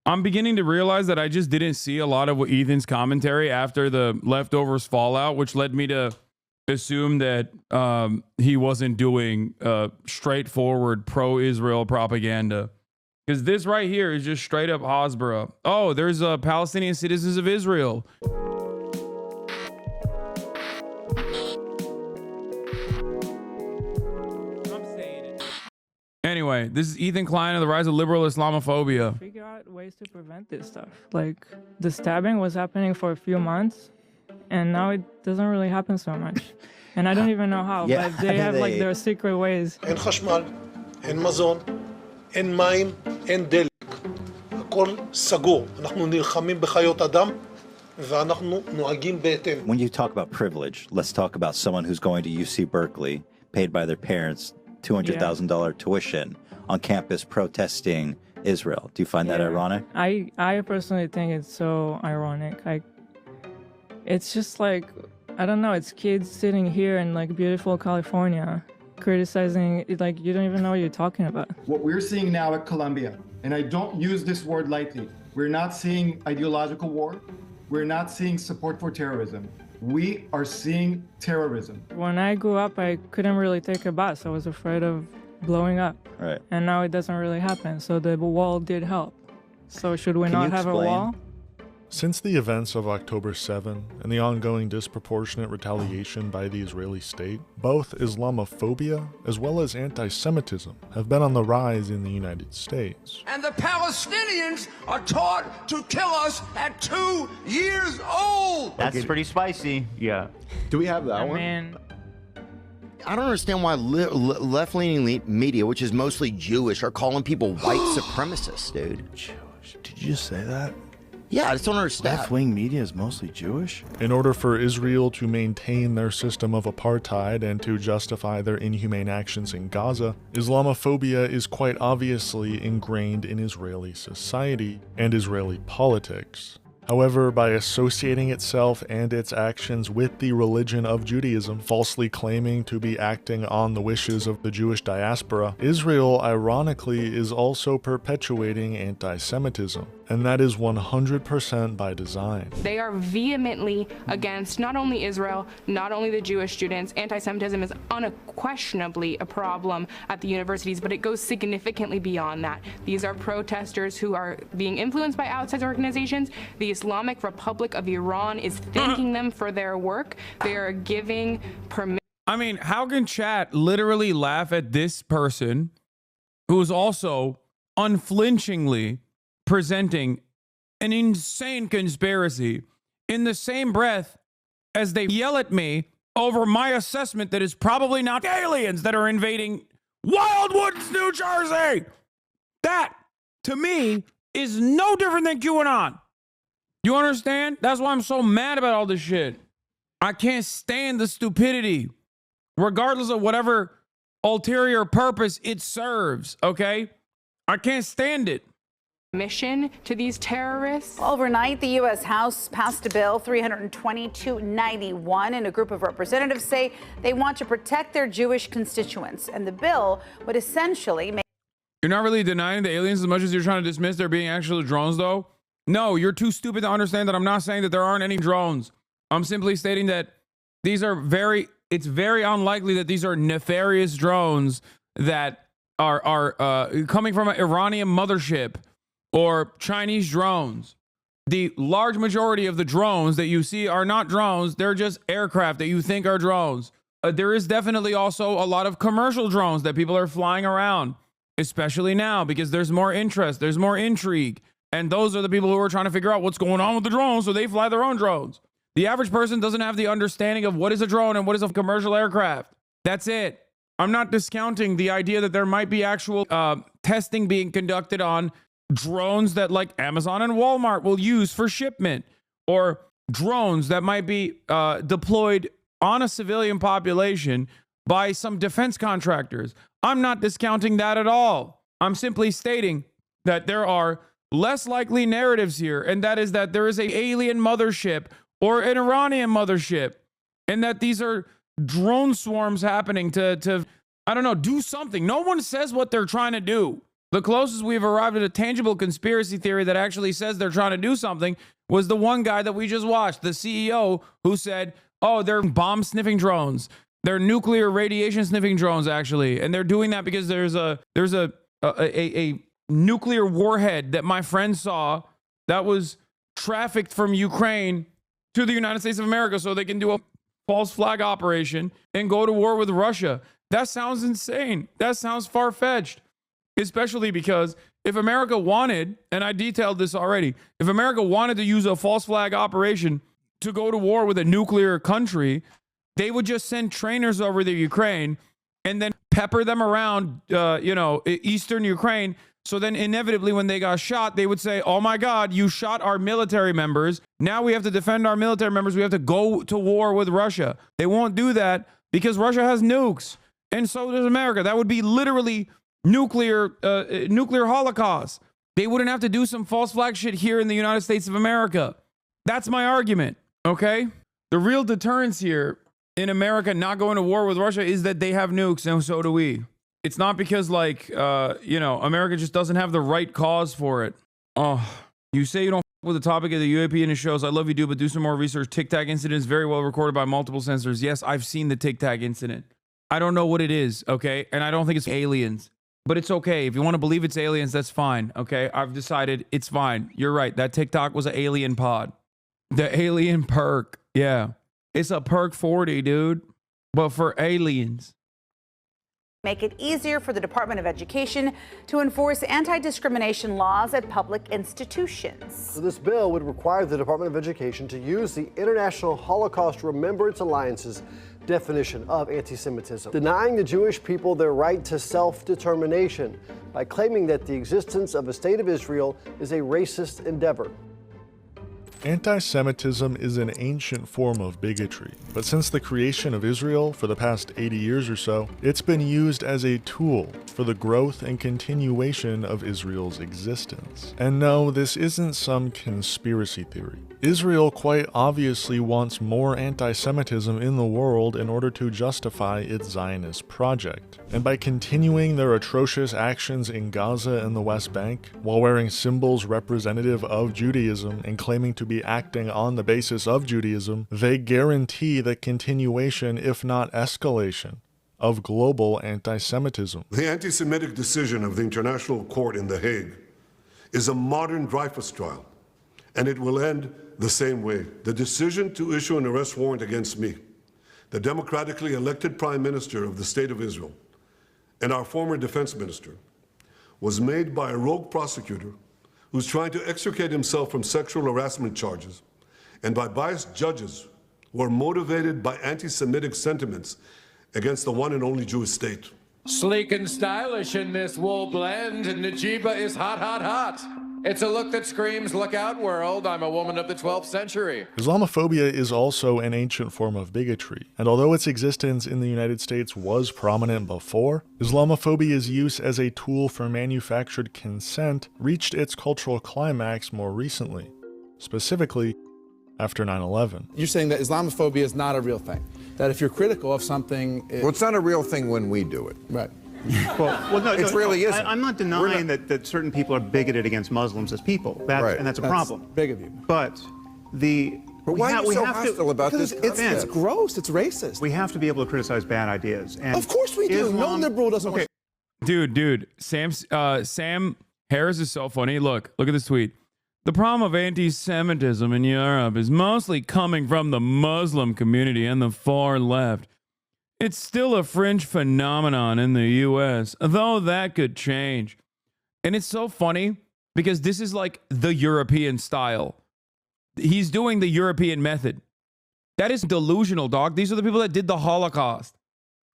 I'm beginning to realize that I just didn't see a lot of Ethan's commentary after the leftovers fallout, which led me to assume that he wasn't doing straightforward pro-Israel propaganda. Because this right here is just straight up Hasbara. Oh, there's Palestinian citizens of Israel. Anyway, this is Ethan Klein of the Rise of Liberal Islamophobia. Figure out ways to prevent this stuff. Like, the stabbing was happening for a few months, and now it doesn't really happen so much. And I don't even know how, but they have like their secret ways. אין חשמל, אין מזון, אין מים, אין דלק. הכל סגור. אנחנו נלחמים בחיות אדם, ואנחנו נוהגים בהתאם. When you talk about privilege, let's talk about someone who's going to UC Berkeley, paid by their parents $200,000 tuition on campus protesting Israel. Do you find that ironic? I personally think it's so ironic. It's just like, I don't know, it's kids sitting here in like beautiful California criticizing, like, you don't even know what you're talking about. What we're seeing now at Columbia, and I don't use this word lightly, we're not seeing ideological war. We're not seeing support for terrorism. We are seeing terrorism. When I grew up, I couldn't really take a bus. I was afraid of blowing up. Right. And now it doesn't really happen. So the wall did help. So should we not have a wall? Since the events of October 7 and the ongoing disproportionate retaliation by the Israeli state, both Islamophobia as well as anti-Semitism have been on the rise in the United States. And the Palestinians are taught to kill us at 2 years old! That's pretty spicy. Yeah. Do we have that one? Man. I don't understand why left-leaning media, which is mostly Jewish, are calling people white supremacists, dude. Jewish. Did you just say that? Yeah, I just don't understand. Left-wing media is mostly Jewish? In order for Israel to maintain their system of apartheid and to justify their inhumane actions in Gaza, Islamophobia is quite obviously ingrained in Israeli society and Israeli politics. However, by associating itself and its actions with the religion of Judaism, falsely claiming to be acting on the wishes of the Jewish diaspora, Israel, ironically, is also perpetuating anti-Semitism. And that is 100% by design. They are vehemently against not only Israel, not only the Jewish students. Anti-Semitism is unquestionably a problem at the universities, but it goes significantly beyond that. These are protesters who are being influenced by outside organizations. The Islamic Republic of Iran is thanking them for their work. They are giving permission. I mean, how can chat literally laugh at this person who is also unflinchingly presenting an insane conspiracy in the same breath as they yell at me over my assessment that is probably not aliens that are invading Wildwoods, New Jersey? That, to me, is no different than QAnon. You understand? That's why I'm so mad about all this shit. I can't stand the stupidity, regardless of whatever ulterior purpose it serves, okay? I can't stand it. Mission to these terrorists. Overnight, the U.S. House passed a bill 322-91, and a group of representatives say they want to protect their Jewish constituents. And the bill would essentially make... You're not really denying the aliens as much as you're trying to dismiss there being actual drones, though? No, you're too stupid to understand that I'm not saying that there aren't any drones. I'm simply stating that these are it's very unlikely that these are nefarious drones that are coming from an Iranian mothership or Chinese drones. The large majority of the drones that you see are not drones. They're just aircraft that you think are drones. There is definitely also a lot of commercial drones that people are flying around, especially now because there's more interest, there's more intrigue. And those are the people who are trying to figure out what's going on with the drones, so they fly their own drones. The average person doesn't have the understanding of what is a drone and what is a commercial aircraft. That's it. I'm not discounting the idea that there might be actual testing being conducted on drones that like Amazon and Walmart will use for shipment, or drones that might be deployed on a civilian population by some defense contractors. I'm not discounting that at all. I'm simply stating that there are less likely narratives here, and that is that there is an alien mothership or an Iranian mothership, and that these are drone swarms happening to I don't know, do something. No one says what they're trying to do. The closest we've arrived at a tangible conspiracy theory that actually says they're trying to do something was the one guy that we just watched, the CEO, who said, oh, they're bomb sniffing drones. They're nuclear radiation sniffing drones, actually. And they're doing that because there's a nuclear warhead that my friend saw that was trafficked from Ukraine to the United States of America so they can do a false flag operation and go to war with Russia. That sounds insane. That sounds far-fetched, especially because if America wanted, and I detailed this already, if America wanted to use a false flag operation to go to war with a nuclear country, they would just send trainers over to Ukraine and then pepper them around, eastern Ukraine. So then inevitably when they got shot, they would say, oh my God, you shot our military members. Now we have to defend our military members. We have to go to war with Russia. They won't do that because Russia has nukes. And so does America. That would be literally nuclear holocaust. They wouldn't have to do some false flag shit here in the United States of America. That's my argument, okay? The real deterrence here in America not going to war with Russia is that they have nukes, and so do we. It's not because, America just doesn't have the right cause for it. Oh, you say you don't with the topic of the UAP and it shows. I love you, dude, but do some more research. Tic Tac incident is very well recorded by multiple sensors. Yes, I've seen the Tic Tac incident. I don't know what it is, okay? And I don't think it's aliens. But it's okay. If you want to believe it's aliens, that's fine, okay? I've decided it's fine. You're right. That TikTok was an alien pod. The alien perk. Yeah. It's a perk 40, dude. But for aliens. Make it easier for the Department of Education to enforce anti-discrimination laws at public institutions. So this bill would require the Department of Education to use the International Holocaust Remembrance Alliance's definition of anti-Semitism, denying the Jewish people their right to self-determination by claiming that the existence of a state of Israel is a racist endeavor. Anti-Semitism is an ancient form of bigotry, but since the creation of Israel for the past 80 years or so, it's been used as a tool for the growth and continuation of Israel's existence. And no, this isn't some conspiracy theory. Israel quite obviously wants more anti-Semitism in the world in order to justify its Zionist project. And by continuing their atrocious actions in Gaza and the West Bank, while wearing symbols representative of Judaism and claiming to be acting on the basis of Judaism, they guarantee the continuation, if not escalation, of global anti-Semitism. The anti-Semitic decision of the International Court in The Hague is a modern Dreyfus trial, and it will end the same way. The decision to issue an arrest warrant against me, the democratically elected Prime Minister of the State of Israel, and our former defense minister, was made by a rogue prosecutor who's trying to extricate himself from sexual harassment charges, and by biased judges who are motivated by anti-Semitic sentiments against the one and only Jewish state. Sleek and stylish in this wool blend, Najiba is hot, hot, hot. It's a look that screams, look out world, I'm a woman of the 12th century. Islamophobia is also an ancient form of bigotry, and although its existence in the United States was prominent before, Islamophobia's use as a tool for manufactured consent reached its cultural climax more recently, specifically after 9/11. You're saying that Islamophobia is not a real thing, that if you're critical of something... Well, it's not a real thing when we do it. Right. Well, no, it really isn't. I'm not denying that certain people are bigoted against Muslims as people, and that's a problem. Big of you. But why are you so hostile about this? It's gross. It's racist. We have to be able to criticize bad ideas. And of course we do. No liberal doesn't. Okay. Dude, Sam Harris is so funny. Look at this tweet. The problem of anti-Semitism in Europe is mostly coming from the Muslim community and the far left. It's still a fringe phenomenon in the US, though that could change. And it's so funny because this is like the European style. He's doing the European method. That is delusional, dog. These are the people that did the Holocaust.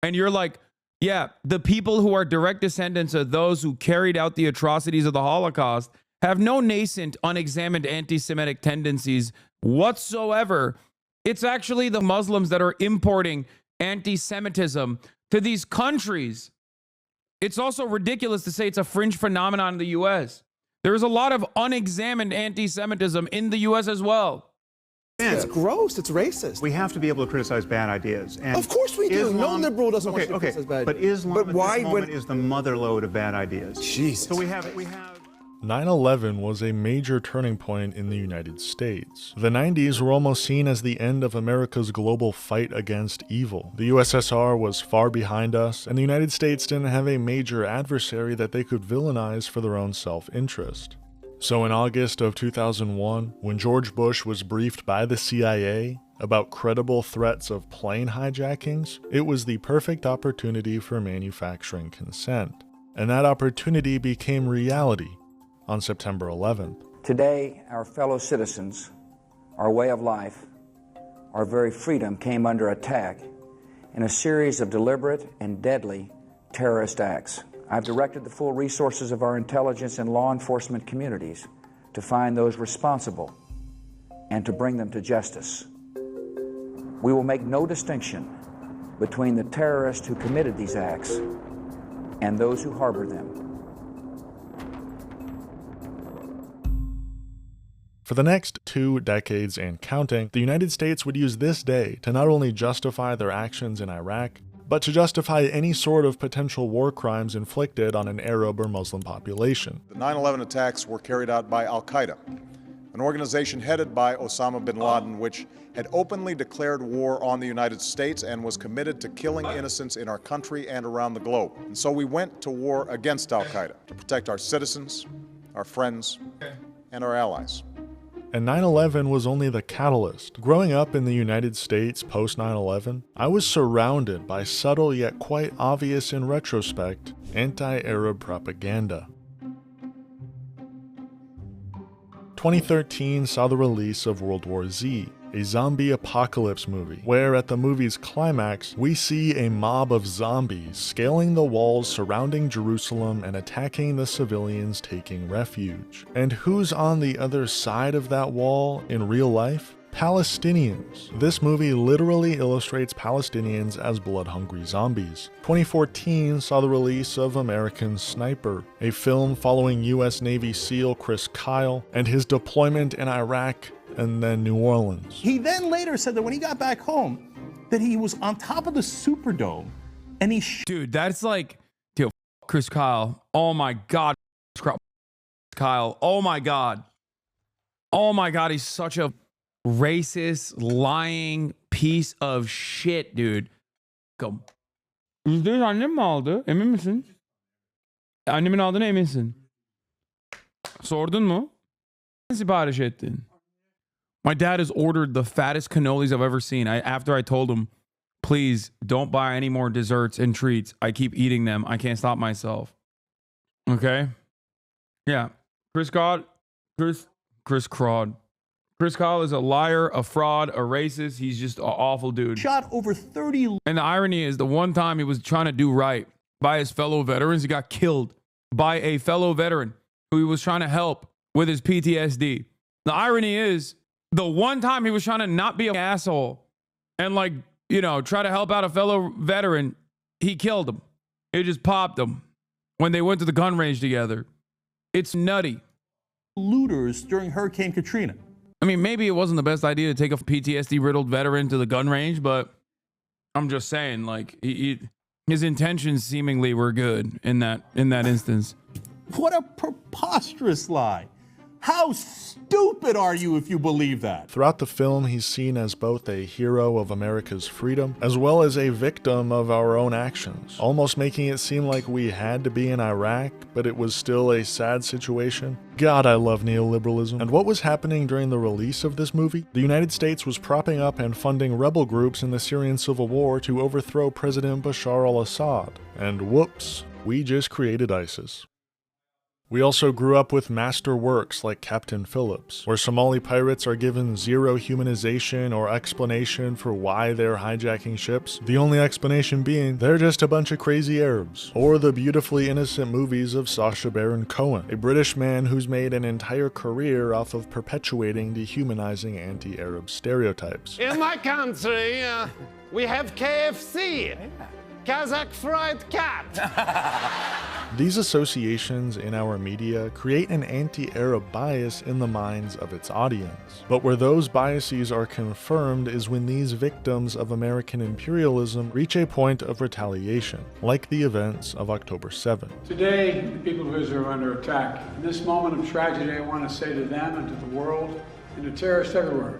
And you're like, yeah, the people who are direct descendants of those who carried out the atrocities of the Holocaust have no nascent, unexamined anti-Semitic tendencies whatsoever. It's actually the Muslims that are importing anti-Semitism to these countries. It's also ridiculous to say it's a fringe phenomenon in the US. There is a lot of unexamined anti-Semitism in the US as well. It's gross. It's racist. We have to be able to criticize bad ideas. And of course we do. No liberal doesn't want to criticize bad ideas. But Islam at this moment is the motherlode of bad ideas. Jesus. So we have 9/11 was a major turning point in the United States. The 90s were almost seen as the end of America's global fight against evil. The USSR was far behind us, and the United States didn't have a major adversary that they could villainize for their own self-interest. So in August of 2001, when George Bush was briefed by the CIA about credible threats of plane hijackings, it was the perfect opportunity for manufacturing consent. And that opportunity became reality on September 11th. Today, our fellow citizens, our way of life, our very freedom came under attack in a series of deliberate and deadly terrorist acts. I've directed the full resources of our intelligence and law enforcement communities to find those responsible and to bring them to justice. We will make no distinction between the terrorists who committed these acts and those who harbored them. For the next 2 decades and counting, the United States would use this day to not only justify their actions in Iraq, but to justify any sort of potential war crimes inflicted on an Arab or Muslim population. The 9/11 attacks were carried out by Al-Qaeda, an organization headed by Osama bin Laden, which had openly declared war on the United States and was committed to killing innocents in our country and around the globe. And so we went to war against Al-Qaeda to protect our citizens, our friends, and our allies. And 9/11 was only the catalyst. Growing up in the United States post 9/11, I was surrounded by subtle yet quite obvious in retrospect anti-Arab propaganda. 2013 saw the release of World War Z, a zombie apocalypse movie, where at the movie's climax, we see a mob of zombies scaling the walls surrounding Jerusalem and attacking the civilians taking refuge. And who's on the other side of that wall in real life? Palestinians. This movie literally illustrates Palestinians as blood-hungry zombies. 2014 saw the release of American Sniper, a film following U.S. Navy SEAL Chris Kyle and his deployment in Iraq and then New Orleans. He then later said that when he got back home, that he was on top of the Superdome and he Dude, that's like, dude, Chris Kyle. Oh my God. Kyle. Oh my God. Oh my God. He's such a racist, lying piece of shit, dude. Go. %100 annem mi aldı? Emin misin? Annemin aldığına eminsin. Sordun mu? Sipariş ettin. My dad has ordered the fattest cannolis I've ever seen. After I told him, please don't buy any more desserts and treats. I keep eating them. I can't stop myself. Okay? Yeah. Chris Kyle is a liar, a fraud, a racist. He's just an awful dude. Shot over 30. And the irony is, the one time he was trying to do right by his fellow veterans, he got killed by a fellow veteran who he was trying to help with his PTSD. The irony is, the one time he was trying to not be an asshole and, like, you know, try to help out a fellow veteran, he killed him. It just popped him when they went to the gun range together. It's nutty. Looters during Hurricane Katrina. I mean, maybe it wasn't the best idea to take a PTSD-riddled veteran to the gun range, but I'm just saying, like, his intentions seemingly were good in that instance. What a preposterous lie. How stupid are you if you believe that? Throughout the film, he's seen as both a hero of America's freedom, as well as a victim of our own actions, almost making it seem like we had to be in Iraq, but it was still a sad situation. God, I love neoliberalism. And what was happening during the release of this movie? The United States was propping up and funding rebel groups in the Syrian civil war to overthrow President Bashar al-Assad. And whoops, we just created ISIS. We also grew up with master works like Captain Phillips, where Somali pirates are given zero humanization or explanation for why they're hijacking ships, the only explanation being they're just a bunch of crazy Arabs. Or the beautifully innocent movies of Sacha Baron Cohen, a British man who's made an entire career off of perpetuating dehumanizing anti-Arab stereotypes. In my country, we have KFC, Kazakh fried cat. These associations in our media create an anti-Arab bias in the minds of its audience. But where those biases are confirmed is when these victims of American imperialism reach a point of retaliation, like the events of October 7th. Today, the people of Israel are under attack. In this moment of tragedy, I want to say to them and to the world and to terrorists everywhere,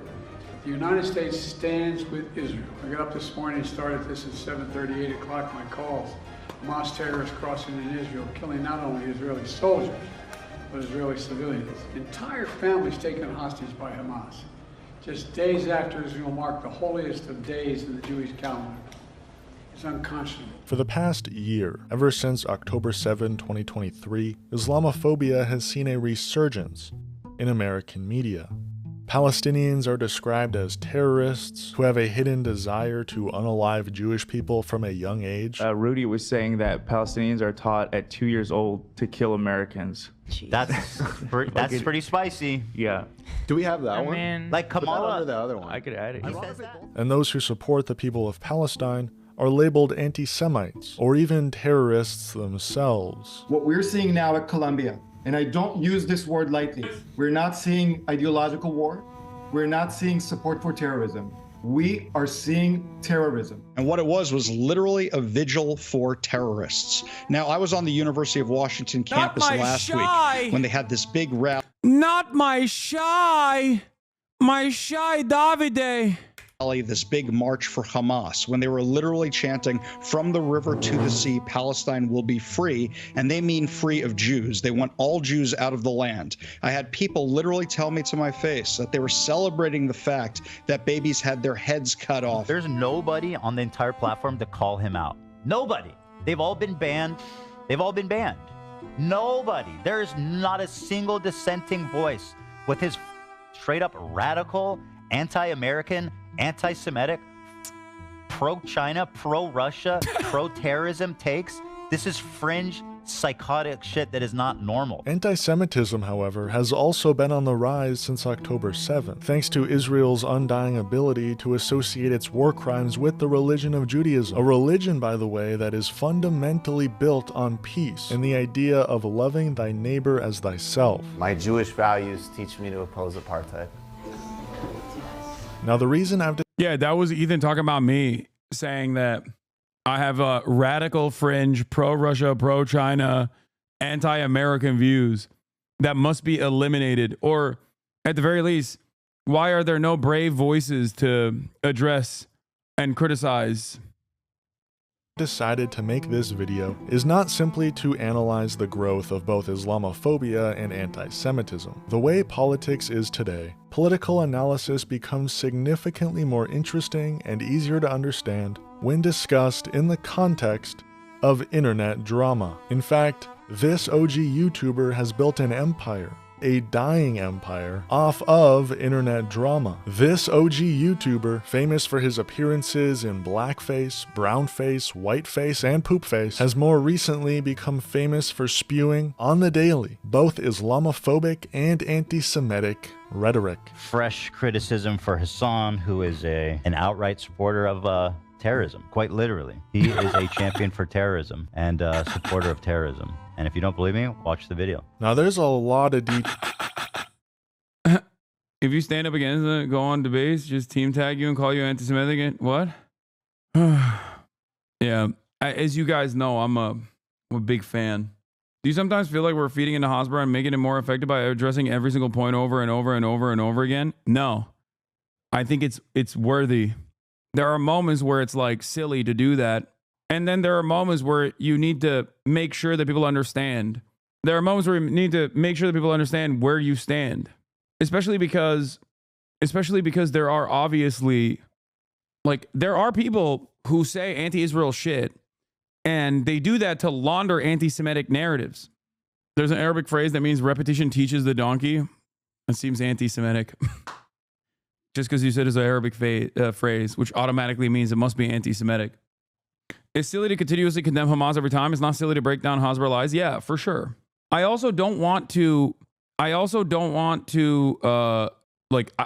the United States stands with Israel. I got up this morning and started this at 7:30, 8 o'clock, my calls. Hamas terrorists crossing in Israel, killing not only Israeli soldiers, but Israeli civilians. Entire families taken hostage by Hamas. Just days after Israel marked the holiest of days in the Jewish calendar. It's unconscionable. For the past year, ever since October 7, 2023, Islamophobia has seen a resurgence in American media. Palestinians are described as terrorists who have a hidden desire to unalive Jewish people from a young age. Rudy was saying that Palestinians are taught at 2 years old to kill Americans. That's pretty spicy. Yeah. Do we have that one? Like Kamala. The other one. I could add it. And those who support the people of Palestine are labeled anti-Semites or even terrorists themselves. What we're seeing now at Columbia, and I don't use this word lightly, we're not seeing ideological war. We're not seeing support for terrorism. We are seeing terrorism. And what it was literally a vigil for terrorists. Now, I was on the University of Washington campus last week when they had this big rally. Not my shy Davide. This big march for Hamas, when they were literally chanting from the river to the sea, Palestine will be free, and they mean free of Jews. They want all Jews out of the land. I had people literally tell me to my face that they were celebrating the fact that babies had their heads cut off. There's nobody on the entire platform to call him out. Nobody. They've all been banned. Nobody. There is not a single dissenting voice with his straight up radical, anti-American, anti-Semitic, pro-China, pro-Russia, pro-terrorism takes. This is fringe, psychotic shit that is not normal. Anti-Semitism, however, has also been on the rise since October 7th, thanks to Israel's undying ability to associate its war crimes with the religion of Judaism. A religion, by the way, that is fundamentally built on peace and the idea of loving thy neighbor as thyself. My Jewish values teach me to oppose apartheid. Now, the reason I've... Yeah, that was Ethan talking about me, saying that I have radical fringe, pro-Russia, pro-China, anti-American views that must be eliminated. Or, at the very least, why are there no brave voices to address and criticize? Decided to make this video is not simply to analyze the growth of both Islamophobia and anti-Semitism. The way politics is today, political analysis becomes significantly more interesting and easier to understand when discussed in the context of internet drama. In fact, this OG YouTuber has built an empire, a dying empire, off of internet drama. This OG YouTuber, famous for his appearances in blackface, brownface, whiteface, and poopface, has more recently become famous for spewing, on the daily, both Islamophobic and anti-Semitic rhetoric. Fresh criticism for Hasan, who is an outright supporter of terrorism, quite literally. He is a champion for terrorism and a supporter of terrorism. And if you don't believe me, watch the video. Now, there's a lot of If you stand up against it, go on debates, just team tag you and call you anti-Semitic again. What? Yeah, as you guys know, I'm a big fan. Do you sometimes feel like we're feeding into Hosborough and making it more effective by addressing every single point over and over and over and over again? No. I think it's worthy. There are moments where it's like silly to do that. And then there are moments where you need to make sure that people understand. There are moments where you need to make sure that people understand where you stand. Especially because there are obviously, like, there are people who say anti-Israel shit, and they do that to launder anti-Semitic narratives. There's an Arabic phrase that means repetition teaches the donkey. It seems anti-Semitic. Just because you said it's an Arabic phrase, which automatically means it must be anti-Semitic. It's silly to continuously condemn Hamas every time. It's not silly to break down Hosborough lies. Yeah, for sure. I also don't want to I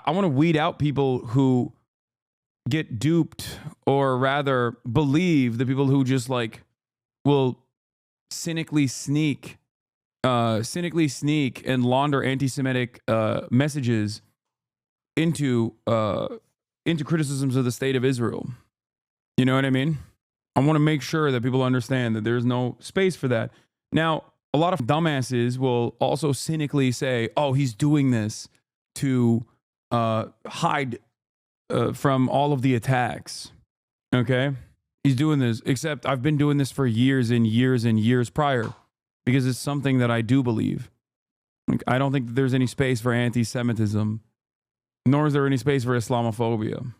want to weed out people who get duped, or rather believe the people who just like will cynically sneak and launder anti-Semitic messages into criticisms of the state of Israel. You know what I mean? I want to make sure that people understand that there's no space for that. Now, a lot of dumbasses will also cynically say, oh, he's doing this to hide from all of the attacks. Okay? He's doing this, except I've been doing this for years and years and years prior, because it's something that I do believe. Like, I don't think that there's any space for anti-Semitism, nor is there any space for Islamophobia.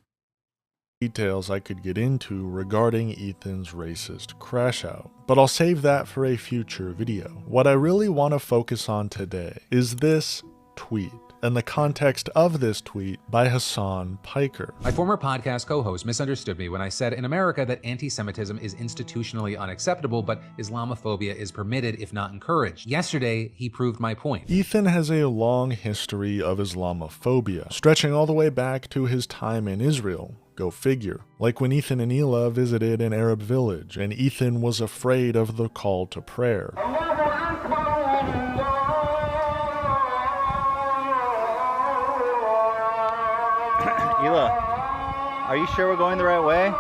Details I could get into regarding Ethan's racist crash out, but I'll save that for a future video. What I really want to focus on today is this tweet and the context of this tweet by Hassan Piker. My former podcast co-host misunderstood me when I said in America that anti-Semitism is institutionally unacceptable, but Islamophobia is permitted if not encouraged. Yesterday, he proved my point. Ethan has a long history of Islamophobia, stretching all the way back to his time in Israel. Go figure. Like when Ethan and Hila visited an Arab village, and Ethan was afraid of the call to prayer. Hila, are you sure we're going the right way?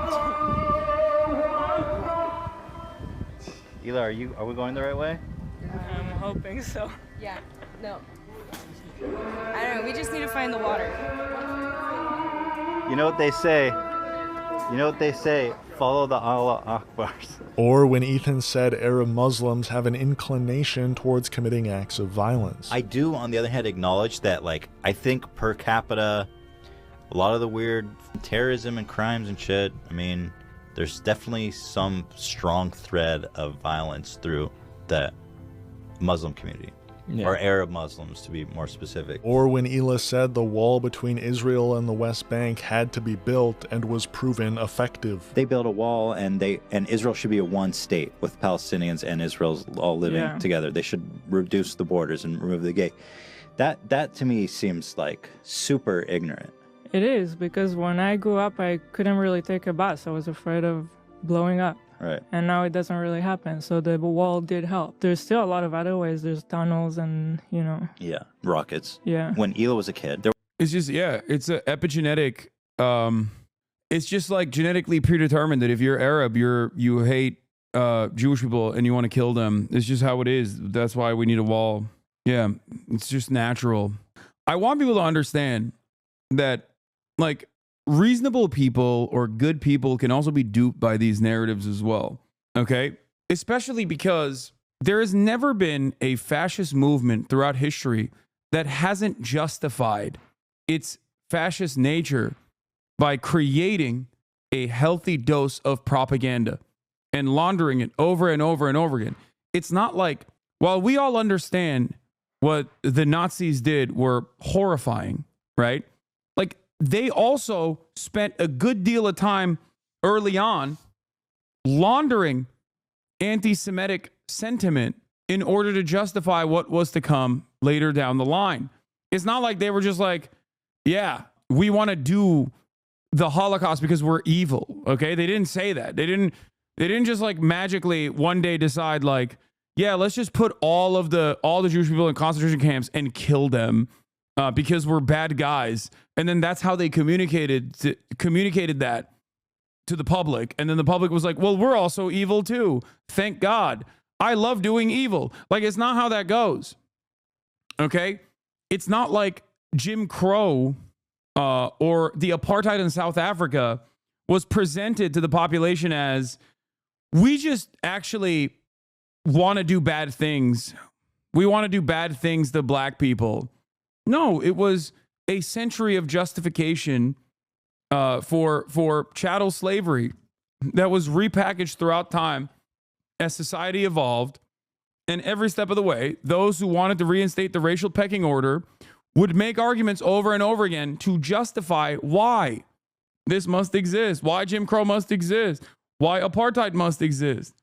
Hila, are we going the right way? I'm hoping so. Yeah, no. I don't know, we just need to find the water. You know what they say? Follow the Allah Akbars. Or when Ethan said Arab Muslims have an inclination towards committing acts of violence. I do, on the other hand, acknowledge that, like, I think per capita, a lot of the weird terrorism and crimes and shit, I mean, there's definitely some strong thread of violence through the Muslim community. Yeah. Or Arab Muslims, to be more specific. Or when Hila said the wall between Israel and the West Bank had to be built and was proven effective. They built a wall, and Israel should be a one state with Palestinians and Israel's all living together. They should reduce the borders and remove the gate. That to me seems like super ignorant. It is, because when I grew up, I couldn't really take a bus. I was afraid of blowing up. Right. And now it doesn't really happen. So the wall did help. There's still a lot of other ways. There's tunnels and, you know. Yeah, rockets. Yeah. When Hila was a kid, it's just, it's a epigenetic. It's just like genetically predetermined that if you're Arab, you hate Jewish people and you want to kill them. It's just how it is. That's why we need a wall. Yeah, it's just natural. I want people to understand that, like, reasonable people or good people can also be duped by these narratives as well. Okay? Especially because there has never been a fascist movement throughout history that hasn't justified its fascist nature by creating a healthy dose of propaganda and laundering it over and over and over again. It's not like, while we all understand what the Nazis did were horrifying, right? Like, they also spent a good deal of time early on laundering anti-Semitic sentiment in order to justify what was to come later down the line. It's not like they were just like, yeah, we want to do the Holocaust because we're evil. Okay? They didn't say that. They didn't just like magically one day decide like, yeah, let's just put all the Jewish people in concentration camps and kill them because we're bad guys. And then that's how they communicated that to the public. And then the public was like, well, we're also evil too. Thank God. I love doing evil. Like, it's not how that goes. Okay? It's not like Jim Crow or the apartheid in South Africa was presented to the population as, we just actually want to do bad things. We want to do bad things to black people. No, it was a century of justification for chattel slavery that was repackaged throughout time as society evolved. And every step of the way, those who wanted to reinstate the racial pecking order would make arguments over and over again to justify why this must exist, why Jim Crow must exist, why apartheid must exist.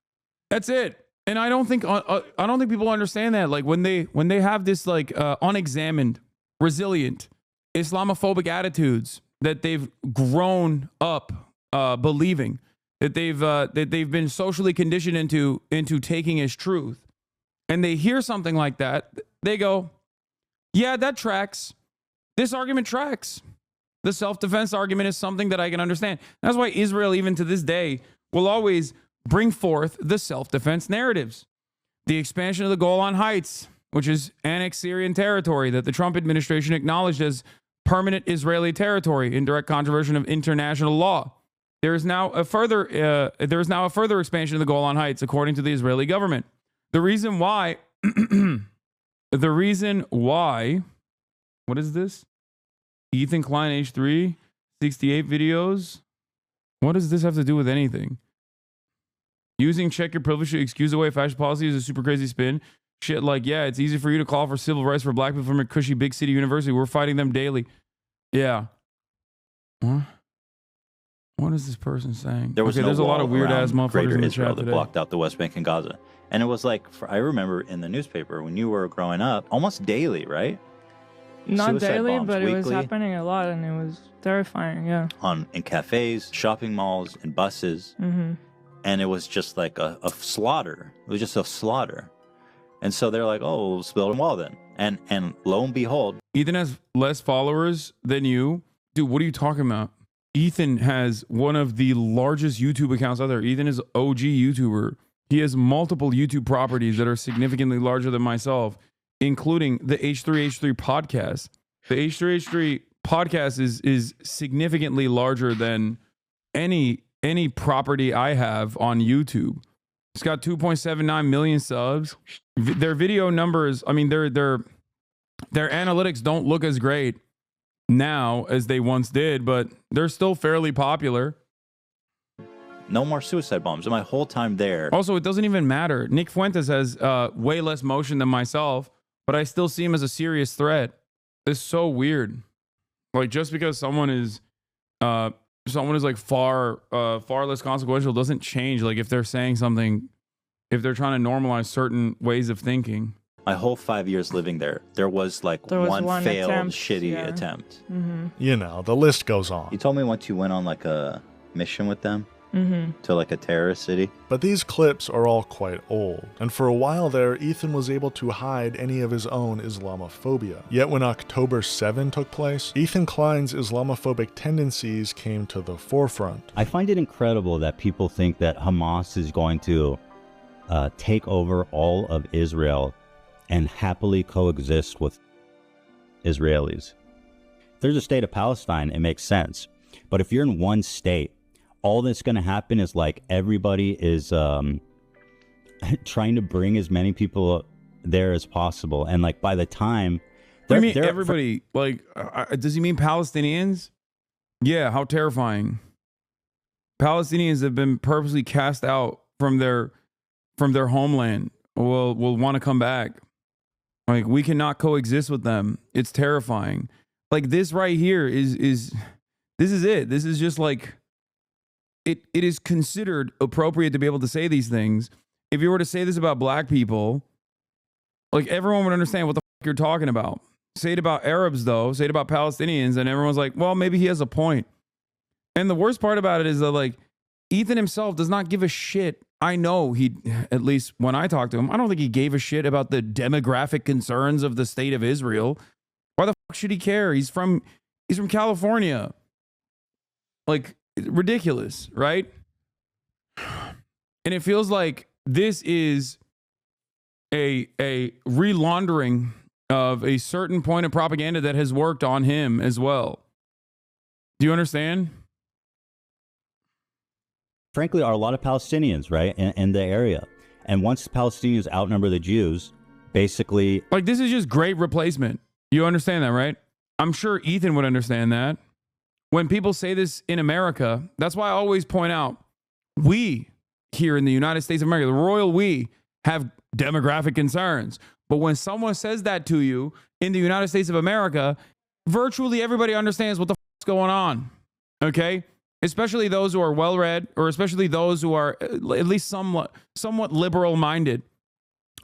That's it. And I don't think people understand that. Like, when they have this like unexamined, resilient, Islamophobic attitudes that they've grown up believing, that they've been socially conditioned into taking as truth, and they hear something like that, they go, yeah, that tracks. This argument tracks. The self-defense argument is something that I can understand. That's why Israel, even to this day, will always bring forth the self-defense narratives. The expansion of the Golan Heights, which is annexed Syrian territory that the Trump administration acknowledged as permanent Israeli territory in direct contravention of international law. There is now a further expansion of the Golan Heights, according to the Israeli government. The reason why, what is this? Ethan Klein, H3, 68 videos. What does this have to do with anything? Using check your privilege to excuse away fascist policy is a super crazy spin. Shit like, yeah, it's easy for you to call for civil rights for black people from a cushy big city university. We're fighting them daily. Yeah. What? What is this person saying? There was there's a lot of weird ass motherfuckers Greater in the Israel chat that today. blocked out the West Bank and Gaza. And it was like, I remember in the newspaper when you were growing up, almost daily, right? Not Suicide daily, bombs but it was weekly. happening a lot, and it was terrifying. Yeah. In cafes, shopping malls, and buses. Mm-hmm. And it was just like a slaughter. It was just a slaughter. And so they're like, oh, we'll build a wall then. And lo and behold. Ethan has less followers than you. Dude, what are you talking about? Ethan has one of the largest YouTube accounts out there. Ethan is OG YouTuber. He has multiple YouTube properties that are significantly larger than myself, including the H3H3 podcast. The H3H3 podcast is significantly larger than any property I have on YouTube. It's got 2.79 million subs. Their video numbers, I mean, their analytics don't look as great now as they once did, but they're still fairly popular. No more suicide bombs. And my whole time there. Also, it doesn't even matter. Nick Fuentes has way less motion than myself, but I still see him as a serious threat. It's so weird. Like, just because someone is like far less consequential doesn't change. Like, if they're saying something, if they're trying to normalize certain ways of thinking. My whole 5 years living there, there was one failed, shitty attempt. Mm-hmm. You know, the list goes on. You told me once you went on like a mission with them to like a terrorist city. But these clips are all quite old, and for a while there, Ethan was able to hide any of his own Islamophobia. Yet when October 7 took place, Ethan Klein's Islamophobic tendencies came to the forefront. I find it incredible that people think that Hamas is going to take over all of Israel and happily coexist with Israelis. If there's a state of Palestine, it makes sense. But if you're in one state, all that's going to happen is like everybody is trying to bring as many people there as possible. And like by the time... What do you mean everybody? Does he mean Palestinians? Yeah, how terrifying. Palestinians have been purposely cast out from their homeland. Will want to come back. Like, we cannot coexist with them. It's terrifying. Like, this right here is this is it. This is just like, it is considered appropriate to be able to say these things. If you were to say this about black people, like, everyone would understand what the fuck you're talking about. Say it about Arabs, though. Say it about Palestinians, and everyone's like, well, maybe he has a point. And the worst part about it is that, like, Ethan himself does not give a shit. I know he, at least when I talked to him, I don't think he gave a shit about the demographic concerns of the state of Israel. Why the fuck should he care? He's from California. Like, ridiculous, right? And it feels like this is a relaundering of a certain point of propaganda that has worked on him as well. Do you understand? Frankly, are a lot of Palestinians, right, in the area. And once the Palestinians outnumber the Jews, basically... Like, this is just great replacement. You understand that, right? I'm sure Ethan would understand that. When people say this in America, that's why I always point out, we here in the United States of America, the royal we, have demographic concerns. But when someone says that to you in the United States of America, virtually everybody understands what the fuck's going on. Okay? Especially those who are well-read, or especially those who are at least somewhat liberal-minded,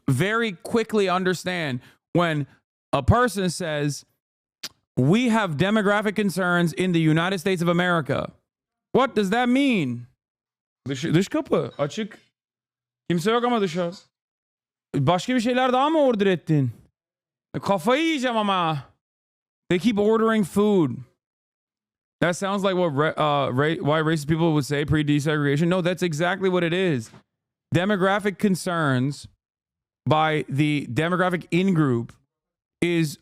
very quickly understand when a person says, we have demographic concerns in the United States of America. What does that mean? Dış kapı açık. Kimse yok ama dışarı. Başka bir şeyler daha mı order ettin? Kafayı yiyeceğim ama. They keep ordering food. That sounds like what why racist people would say pre-desegregation. No, that's exactly what it is. Demographic concerns by the demographic in-group is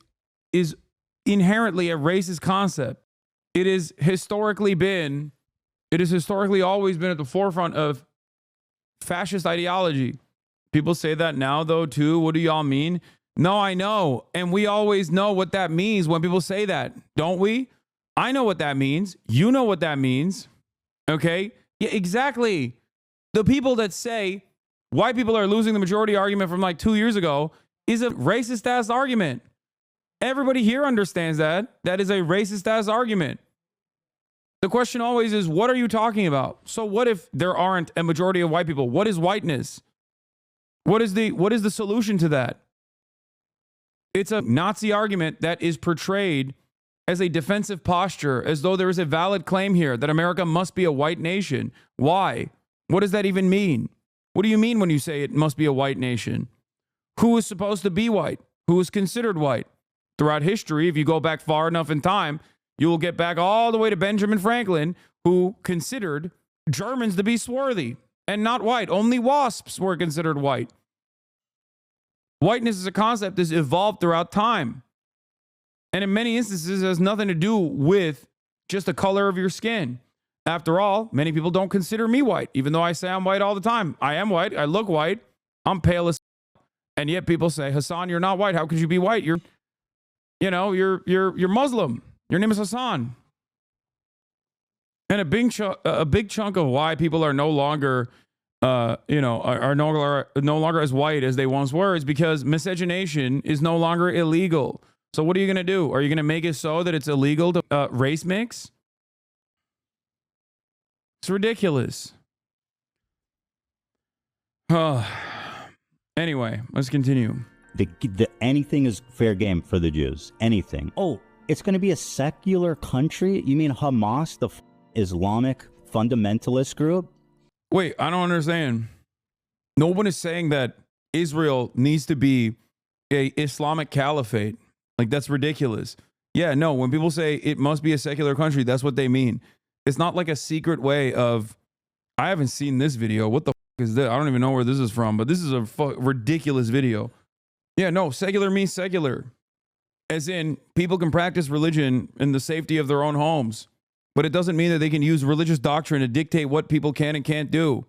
inherently a racist concept. It has historically always been at the forefront of fascist ideology. People say that now, though, too. What do y'all mean? No, I know. And we always know what that means when people say that, don't we? I know what that means. You know what that means. Okay? Yeah, exactly. The people that say white people are losing the majority argument from like 2 years ago is a racist ass argument. Everybody here understands that. That is a racist ass argument. The question always is, what are you talking about? So what if there aren't a majority of white people? What is whiteness? What is the solution to that? It's a Nazi argument that is portrayed as a defensive posture, as though there is a valid claim here that America must be a white nation. Why? What does that even mean? What do you mean when you say it must be a white nation? Who is supposed to be white? Who is considered white? Throughout history, if you go back far enough in time, you will get back all the way to Benjamin Franklin, who considered Germans to be swarthy and not white. Only wasps were considered white. Whiteness is a concept that's evolved throughout time. And in many instances, it has nothing to do with just the color of your skin. After all, many people don't consider me white, even though I say I'm white all the time. I am white. I look white. I'm pale as and yet people say, Hasan, you're not white. How could you be white? You're Muslim. Your name is Hasan. And a big chunk of why people are no longer are no longer as white as they once were is because miscegenation is no longer illegal. So what are you going to do? Are you going to make it so that it's illegal to race mix? It's ridiculous. Anyway, let's continue. Anything is fair game for the Jews. Anything. Oh, it's going to be a secular country? You mean Hamas, the Islamic fundamentalist group? Wait, I don't understand. No one is saying that Israel needs to be a Islamic caliphate. Like, that's ridiculous. Yeah, no, when people say it must be a secular country, that's what they mean. It's not like a secret way of, I haven't seen this video. What the is this? I don't even know where this is from, but this is a ridiculous video. Yeah, no, secular means secular. As in, people can practice religion in the safety of their own homes, but it doesn't mean that they can use religious doctrine to dictate what people can and can't do.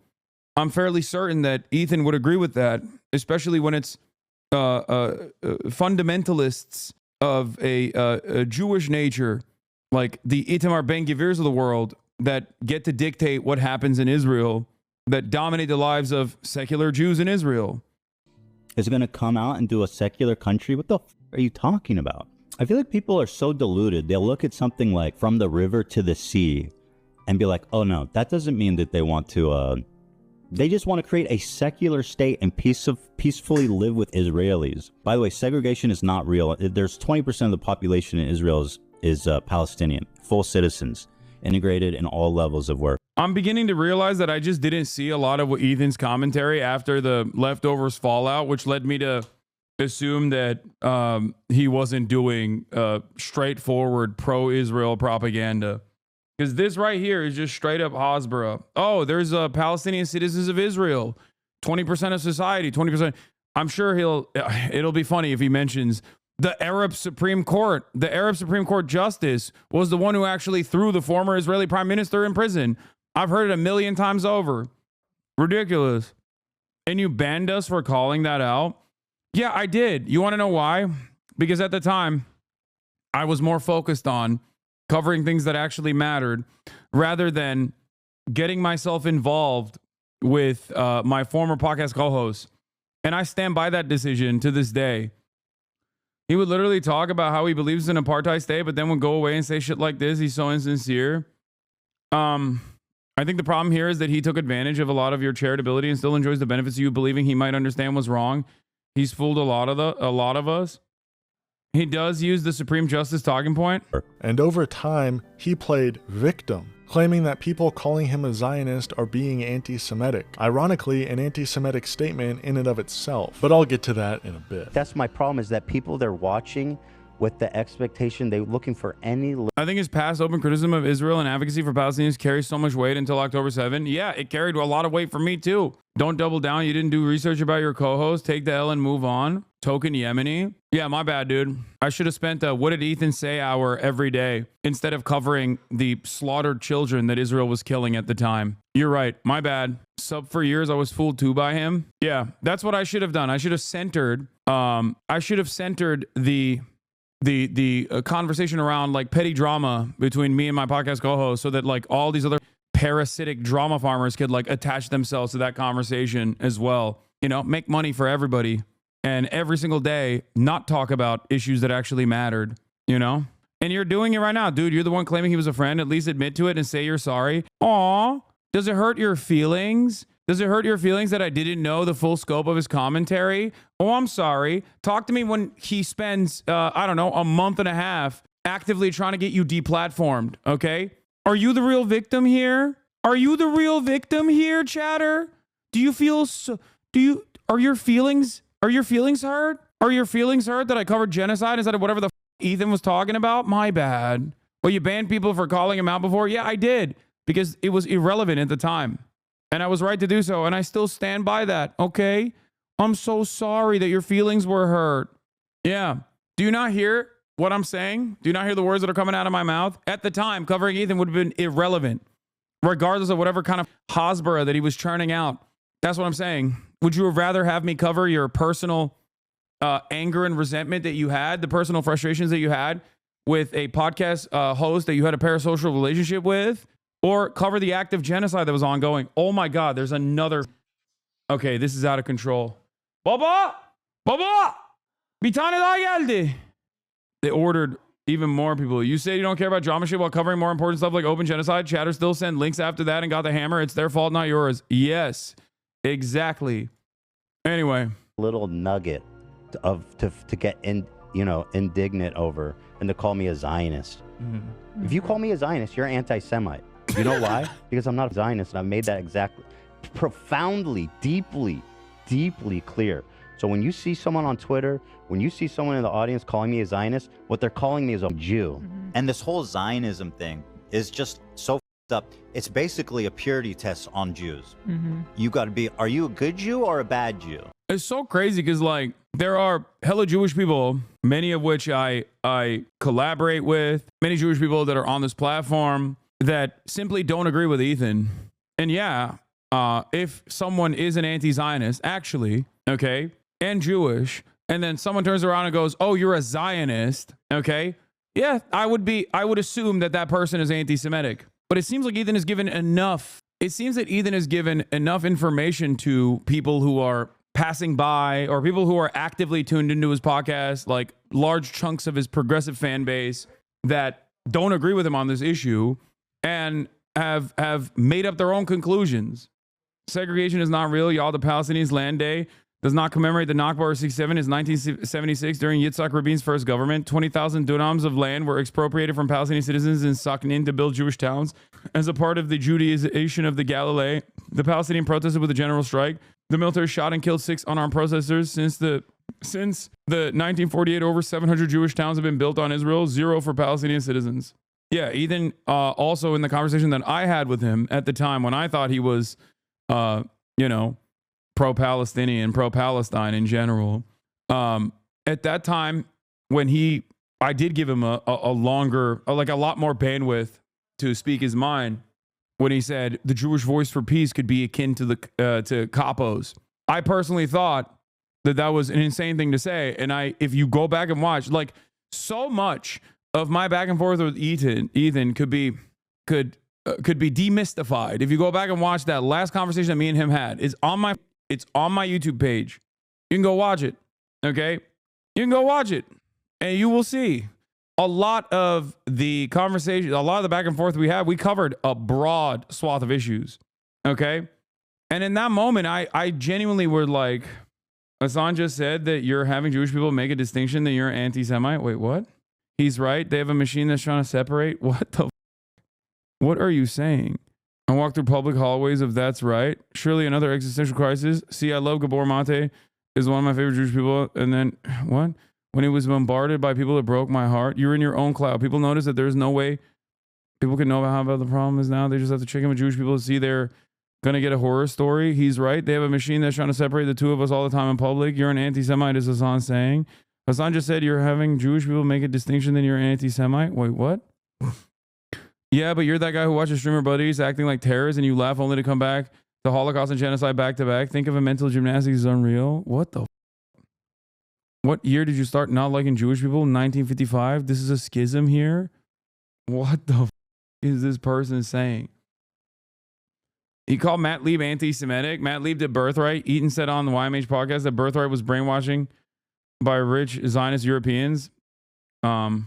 I'm fairly certain that Ethan would agree with that, especially when it's fundamentalists of a Jewish nature, like the Itamar Ben-Gvirs of the world, that get to dictate what happens in Israel, that dominate the lives of secular Jews in Israel. Is it going to come out and do a secular country? What the are you talking about? I feel like people are so deluded. They'll look at something like From the River to the Sea and be like, oh no, that doesn't mean that they want to, they just want to create a secular state and peacefully live with Israelis. By the way, segregation is not real. There's 20% of the population in Israel is Palestinian, full citizens, integrated in all levels of work. I'm beginning to realize that I just didn't see a lot of Ethan's commentary after the leftovers fallout, which led me to assume that he wasn't doing straightforward pro-Israel propaganda. Because this right here is just straight up Hasbara. Oh, there's Palestinian citizens of Israel. 20% of society, 20%. I'm sure it'll be funny if he mentions the Arab Supreme Court. The Arab Supreme Court justice was the one who actually threw the former Israeli prime minister in prison. I've heard it a million times over. Ridiculous. And you banned us for calling that out? Yeah, I did. You want to know why? Because at the time, I was more focused on covering things that actually mattered rather than getting myself involved with my former podcast co-host. And I stand by that decision to this day. He would literally talk about how he believes in apartheid state, but then would go away and say shit like this. He's so insincere. I think the problem here is that he took advantage of a lot of your charitability and still enjoys the benefits of you believing he might understand what's wrong. He's fooled a lot of us. He does use the Supreme Justice talking point. And over time, he played victim claiming that people calling him a Zionist are being anti-Semitic. Ironically, an anti-Semitic statement in and of itself, but I'll get to that in a bit. That's my problem, is that people they're watching with the expectation, they're looking for any... I think his past open criticism of Israel and advocacy for Palestinians carries so much weight until October 7. Yeah, it carried a lot of weight for me too. Don't double down. You didn't do research about your co-host. Take the L and move on. Token Yemeni. Yeah, my bad, dude. I should have spent a what did Ethan say hour every day instead of covering the slaughtered children that Israel was killing at the time. You're right. My bad. Sub for years, I was fooled too by him. Yeah, that's what I should have done. I should have centered the conversation around like petty drama between me and my podcast co-host, so that like all these other parasitic drama farmers could like attach themselves to that conversation as well. You know, make money for everybody, and every single day not talk about issues that actually mattered, you know? And you're doing it right now, dude. You're the one claiming he was a friend. At least admit to it and say you're sorry. Aw, does it hurt your feelings? Does it hurt your feelings that I didn't know the full scope of his commentary? Oh, I'm sorry. Talk to me when he spends, I don't know, a month and a half actively trying to get you deplatformed, okay? Are you the real victim here? Are you the real victim here, chatter? Do you feel so, are your feelings hurt? Are your feelings hurt that I covered genocide instead of whatever the Ethan was talking about? My bad. Well, you banned people for calling him out before? Yeah, I did, because it was irrelevant at the time. And I was right to do so, and I still stand by that, okay? I'm so sorry that your feelings were hurt. Yeah. Do you not hear what I'm saying? Do you not hear the words that are coming out of my mouth? At the time, covering Ethan would have been irrelevant, regardless of whatever kind of Hasbara that he was churning out. That's what I'm saying. Would you rather have me cover your personal anger and resentment that you had, the personal frustrations that you had with a podcast host that you had a parasocial relationship with, or cover the act of genocide that was ongoing? Oh my God, there's another. Okay, this is out of control. Baba! Bir tane daha geldi. They ordered even more people. You say you don't care about drama shit while covering more important stuff like open genocide. Chatter still sent links after that and got the hammer. It's their fault, not yours. Yes, exactly. Anyway. Little nugget to get indignant over and to call me a Zionist. Mm-hmm. If you call me a Zionist, you're anti-Semite. You know why? Because I'm not a Zionist, and I've made that exactly profoundly, deeply clear. So when you see someone on Twitter, when you see someone in the audience calling me a Zionist, what they're calling me is a Jew. Mm-hmm. And this whole Zionism thing is just so up. It's basically a purity test on Jews. Mm-hmm. You got to be, are you a good Jew or a bad Jew? It's so crazy because like there are hella Jewish people, many of which I collaborate with, many Jewish people that are on this platform that simply don't agree with Ethan. And yeah, if someone is an anti-Zionist, actually, okay, and Jewish, and then someone turns around and goes, oh, you're a Zionist, okay? Yeah, I would assume that person is anti-Semitic. But it seems like Ethan has given enough. It seems that Ethan has given enough information to people who are passing by or people who are actively tuned into his podcast, like large chunks of his progressive fan base that don't agree with him on this issue and have made up their own conclusions. Segregation is not real, y'all. The Palestinians' land day does not commemorate the Nakba or 67. Is 1976 during Yitzhak Rabin's first government. 20,000 dunams of land were expropriated from Palestinian citizens in Saknin to build Jewish towns. As a part of the Judaization of the Galilee, the Palestinian protested with a general strike. The military shot and killed 6 unarmed protesters. Since the 1948, over 700 Jewish towns have been built on Israel, 0 for Palestinian citizens. Yeah, Ethan, also in the conversation that I had with him at the time when I thought he was, pro-Palestinian, pro-Palestine in general. At that time, when I did give him a longer, a lot more bandwidth to speak his mind, when he said the Jewish voice for peace could be akin to the to capos. I personally thought that was an insane thing to say, and if you go back and watch, like so much of my back and forth with Ethan could be demystified if you go back and watch that last conversation that me and him had. It's on my YouTube page. You can go watch it. Okay, you can go watch it, and you will see a lot of the conversation, a lot of the back and forth we had. We covered a broad swath of issues. Okay, and in that moment, I genuinely were like, Hasan just said that you're having Jewish people make a distinction that you're anti-Semite. Wait, what? He's right. They have a machine that's trying to separate. What the? What are you saying? I walk through public hallways of that's right. Surely another existential crisis. See, I love Gabor Mate, is one of my favorite Jewish people. And then, what? When he was bombarded by people that broke my heart, you're in your own cloud. People notice that there's no way people can know how bad the problem is now. They just have to check in with Jewish people to see they're going to get a horror story. He's right. They have a machine that's trying to separate the two of us all the time in public. You're an anti-Semite, is Hasan saying. Hasan just said you're having Jewish people make a distinction, then you're an anti-Semite. Wait, what? Yeah, but you're that guy who watches streamer buddies acting like terrorists and you laugh only to come back to Holocaust and genocide back to back. Think of a mental gymnastics is unreal. What the What year did you start not liking Jewish people? 1955? This is a schism here? What the is this person saying? He called Matt Lieb anti-Semitic. Matt Lieb did Birthright. Eaton said on the YMH podcast that Birthright was brainwashing by rich Zionist Europeans. I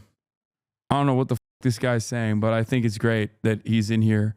don't know what the this guy's saying, but I think it's great that he's in here.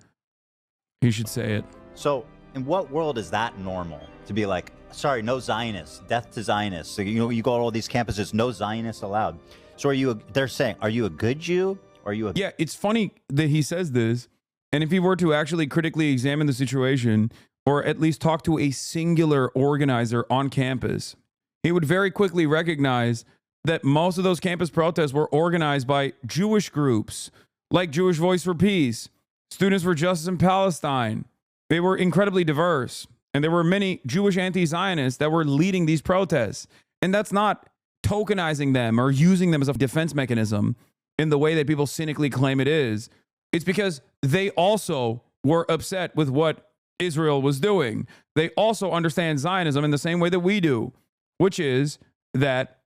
He should say it. So in what world is that normal? To be like, sorry, no Zionists, death to Zionists. So, you know, you go to all these campuses, no Zionists allowed. So they're saying, are you a good Jew? Or are you a... Yeah, it's funny that he says this. And if he were to actually critically examine the situation, or at least talk to a singular organizer on campus, he would very quickly recognize that most of those campus protests were organized by Jewish groups, like Jewish Voice for Peace, Students for Justice in Palestine. They were incredibly diverse. And there were many Jewish anti-Zionists that were leading these protests. And that's not tokenizing them or using them as a defense mechanism in the way that people cynically claim it is. It's because they also were upset with what Israel was doing. They also understand Zionism in the same way that we do, which is that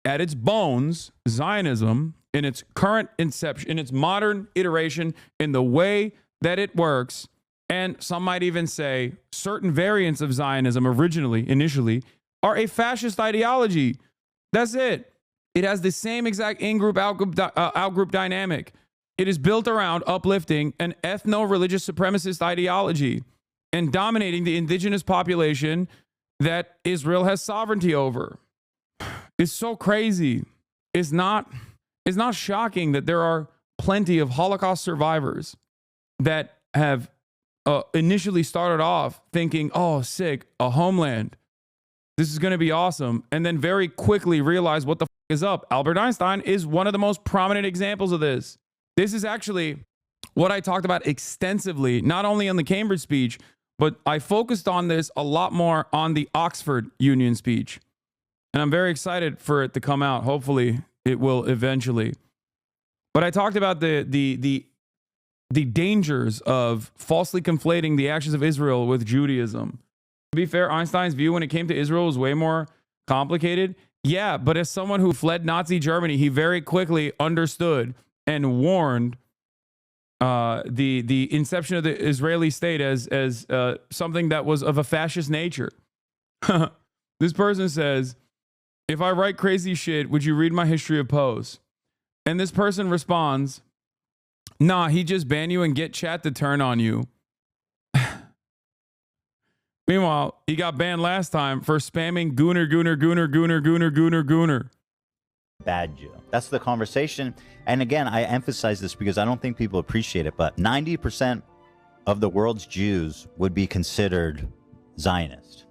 at its bones, Zionism, in its current inception, in its modern iteration, in the way that it works, and some might even say certain variants of Zionism initially, are a fascist ideology. That's it. It has the same exact in-group, out-group dynamic. It is built around uplifting an ethno-religious supremacist ideology and dominating the indigenous population that Israel has sovereignty over. It's so crazy. It's not shocking that there are plenty of Holocaust survivors that have initially started off thinking, oh, sick, a homeland. This is going to be awesome. And then very quickly realize what the is up. Albert Einstein is one of the most prominent examples of this. This is actually what I talked about extensively, not only on the Cambridge speech, but I focused on this a lot more on the Oxford Union speech. And I'm very excited for it to come out. Hopefully it will eventually. But I talked about the dangers of falsely conflating the actions of Israel with Judaism. To be fair, Einstein's view when it came to Israel was way more complicated. Yeah, but as someone who fled Nazi Germany, he very quickly understood and warned the inception of the Israeli state as something that was of a fascist nature. This person says, if I write crazy shit, would you read my history of posts? And this person responds, nah, he just ban you and get chat to turn on you. Meanwhile, he got banned last time for spamming gooner. Bad Jew. That's the conversation. And again, I emphasize this because I don't think people appreciate it, but 90% of the world's Jews would be considered Zionist.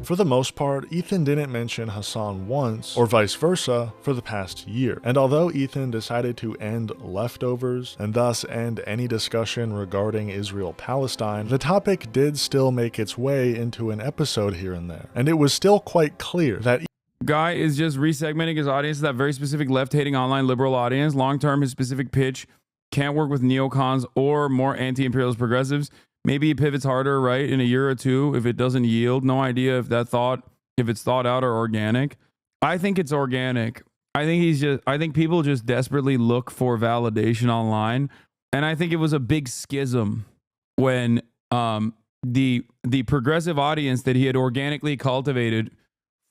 For the most part, Ethan didn't mention Hasan once, or vice versa, for the past year. And although Ethan decided to end leftovers, and thus end any discussion regarding Israel-Palestine, the topic did still make its way into an episode here and there. And it was still quite clear that Guy is just resegmenting his audience to that very specific left-hating online liberal audience. Long-term, his specific pitch can't work with neocons or more anti-imperialist progressives. Maybe he pivots harder, right, in a year or two if it doesn't yield. No idea if it's thought out or organic. I think it's organic. I think people just desperately look for validation online. And I think it was a big schism when the progressive audience that he had organically cultivated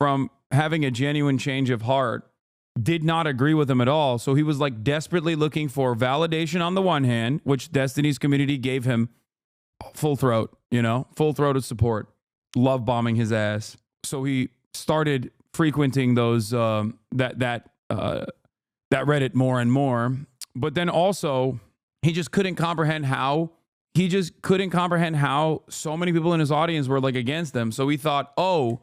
from having a genuine change of heart did not agree with him at all. So he was like desperately looking for validation on the one hand, which Destiny's community gave him full throated support, love bombing his ass. So he started frequenting those that Reddit more and more, But then also, he just couldn't comprehend how so many people in his audience were like against them. So he thought, oh,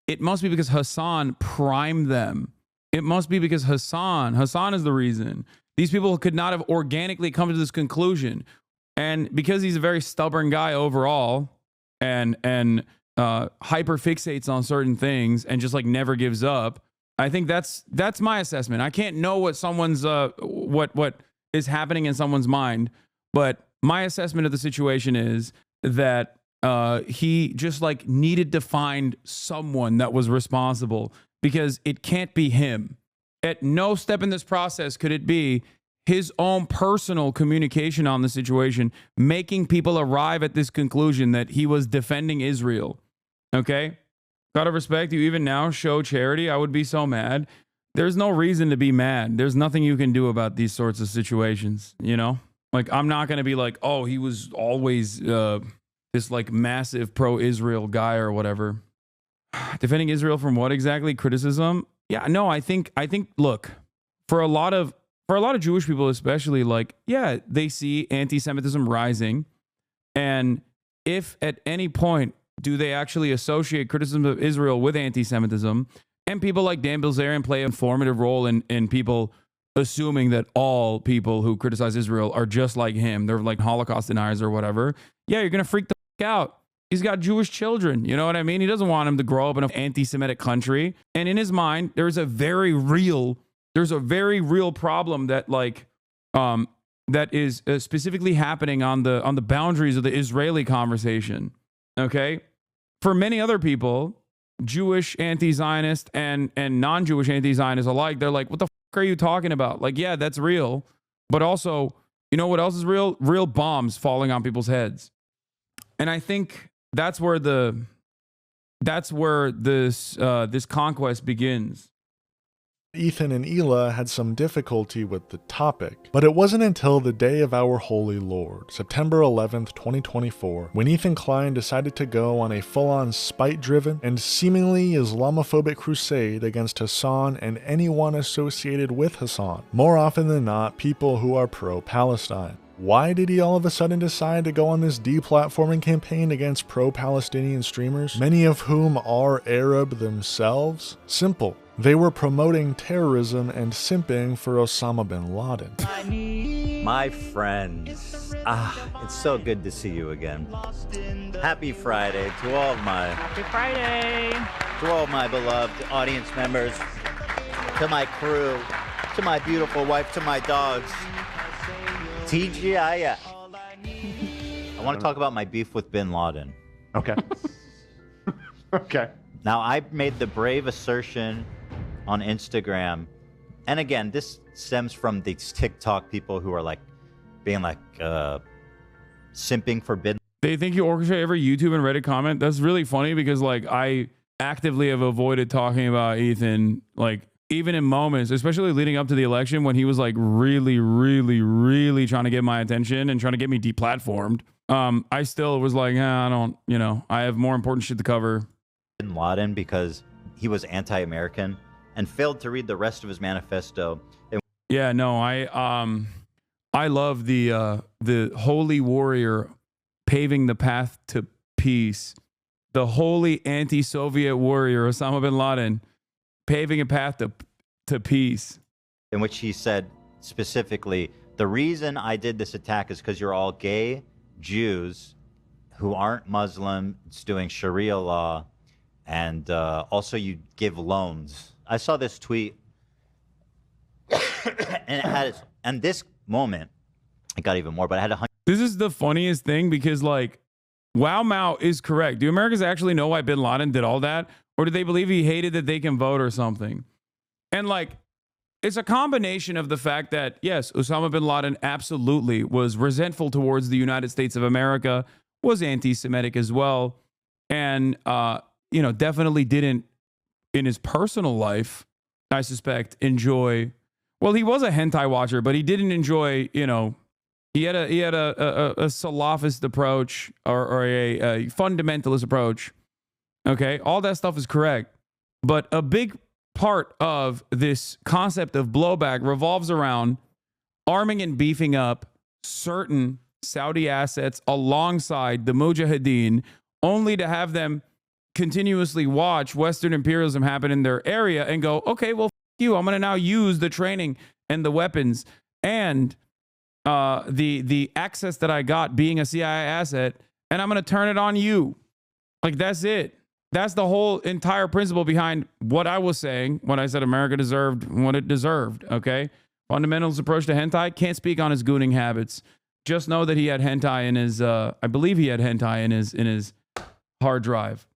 it must be because Hasan primed them. It must be because Hasan is the reason. These people could not have organically come to this conclusion. And because he's a very stubborn guy overall and hyper fixates on certain things and just like never gives up, I think that's my assessment. I can't know what someone's what is happening in someone's mind, but my assessment of the situation is that he just like needed to find someone that was responsible, because it can't be him. At no step in this process could it be his own personal communication on the situation, making people arrive at this conclusion that he was defending Israel. Okay? Out of respect, you even now show charity. I would be so mad. There's no reason to be mad. There's nothing you can do about these sorts of situations, you know? Like, I'm not going to be like, oh, he was always this like massive pro-Israel guy or whatever. Defending Israel from what exactly? Criticism? Yeah, no, I think look, for a lot of Jewish people especially, like, yeah, they see anti-Semitism rising, and if at any point do they actually associate criticism of Israel with anti-Semitism, and people like Dan Bilzerian play an informative role in people assuming that all people who criticize Israel are just like him, they're like Holocaust deniers or whatever, yeah, you're gonna freak the fuck out. He's got Jewish children, you know what I mean? He doesn't want them to grow up in an anti-Semitic country. And in his mind, there's a very real problem that like that is specifically happening on the boundaries of the Israeli conversation. Okay, for many other people, Jewish anti-Zionist and non-Jewish anti-Zionist alike, they're like, what the fuck are you talking about? Like, yeah, that's real, but also, you know what else is real? Real bombs falling on people's heads. And I think that's where this conquest begins. Ethan and Ela had some difficulty with the topic, but it wasn't until the day of our Holy Lord, September 11th, 2024, when Ethan Klein decided to go on a full-on spite-driven and seemingly Islamophobic crusade against Hasan and anyone associated with Hasan, more often than not people who are pro-Palestine. Why did he all of a sudden decide to go on this deplatforming campaign against pro-Palestinian streamers, many of whom are Arab themselves? Simple. They were promoting terrorism and simping for Osama bin Laden. My friends, it's so good to see you again. Happy Friday to all of my beloved audience members, to my crew, to my beautiful wife, to my dogs. TGIF. I want to talk about my beef with bin Laden. Okay. Okay. Now, I made the brave assertion on Instagram, and again, this stems from these TikTok people who are like being like simping for bin. They think you orchestrate every YouTube and Reddit comment. That's really funny because like I actively have avoided talking about Ethan, like even in moments, especially leading up to the election when he was like really trying to get my attention and trying to get me deplatformed. I still was like, I don't, I have more important shit to cover. Bin Laden because he was anti-American and failed to read the rest of his manifesto. Yeah, no, I love the holy warrior paving the path to peace. The holy anti-Soviet warrior Osama bin Laden paving a path to peace. In which he said specifically, the reason I did this attack is because you're all gay Jews who aren't Muslim, it's doing Sharia law, and also you give loans. I saw this tweet, and it had, and this moment, it got even more, but I had 100. This is the funniest thing because, like, Wow Mao is correct. Do Americans actually know why bin Laden did all that? Or do they believe he hated that they can vote or something? And, like, it's a combination of the fact that, yes, Osama bin Laden absolutely was resentful towards the United States of America, was anti-Semitic as well, and, definitely didn't, in his personal life, I suspect, enjoy. Well, he was a hentai watcher, but he didn't enjoy. He had a Salafist approach or a fundamentalist approach. Okay, all that stuff is correct, but a big part of this concept of blowback revolves around arming and beefing up certain Saudi assets alongside the Mujahideen, only to have them continuously watch Western imperialism happen in their area and go, okay, well, f you. I'm going to now use the training and the weapons and the access that I got being a CIA asset, and I'm going to turn it on you. Like, that's it. That's the whole entire principle behind what I was saying when I said America deserved what it deserved, okay? Fundamentalist approach to hentai. Can't speak on his gooning habits. Just know that he had hentai in his, I believe he had hentai in his hard drive.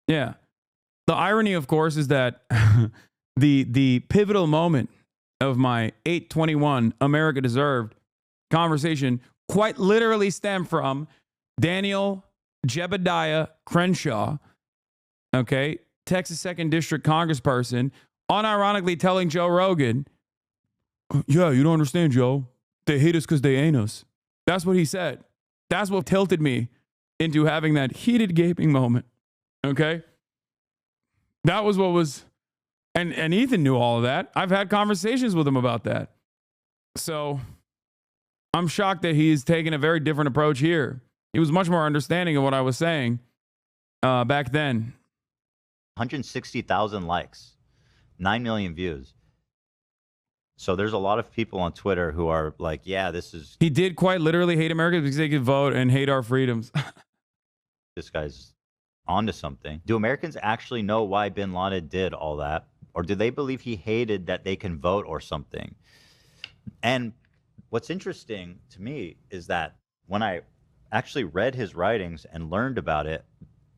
Yeah. The irony, of course, is that the pivotal moment of my 821 America Deserved conversation quite literally stemmed from Daniel Jebediah Crenshaw, okay, Texas 2nd District Congressperson, unironically telling Joe Rogan, yeah, you don't understand, Joe. They hate us because they ain't us. That's what he said. That's what tilted me into having that heated gaping moment, okay? That was what was, and Ethan knew all of that. I've had conversations with him about that. So I'm shocked that he's taken a very different approach here. He was much more understanding of what I was saying back then. 160,000 likes, 9 million views. So there's a lot of people on Twitter who are like, yeah, this is... He did quite literally hate America because they could vote and hate our freedoms. This guy's onto something. Do Americans actually know why bin Laden did all that? Or do they believe he hated that they can vote or something? And what's interesting to me is that when I actually read his writings and learned about it,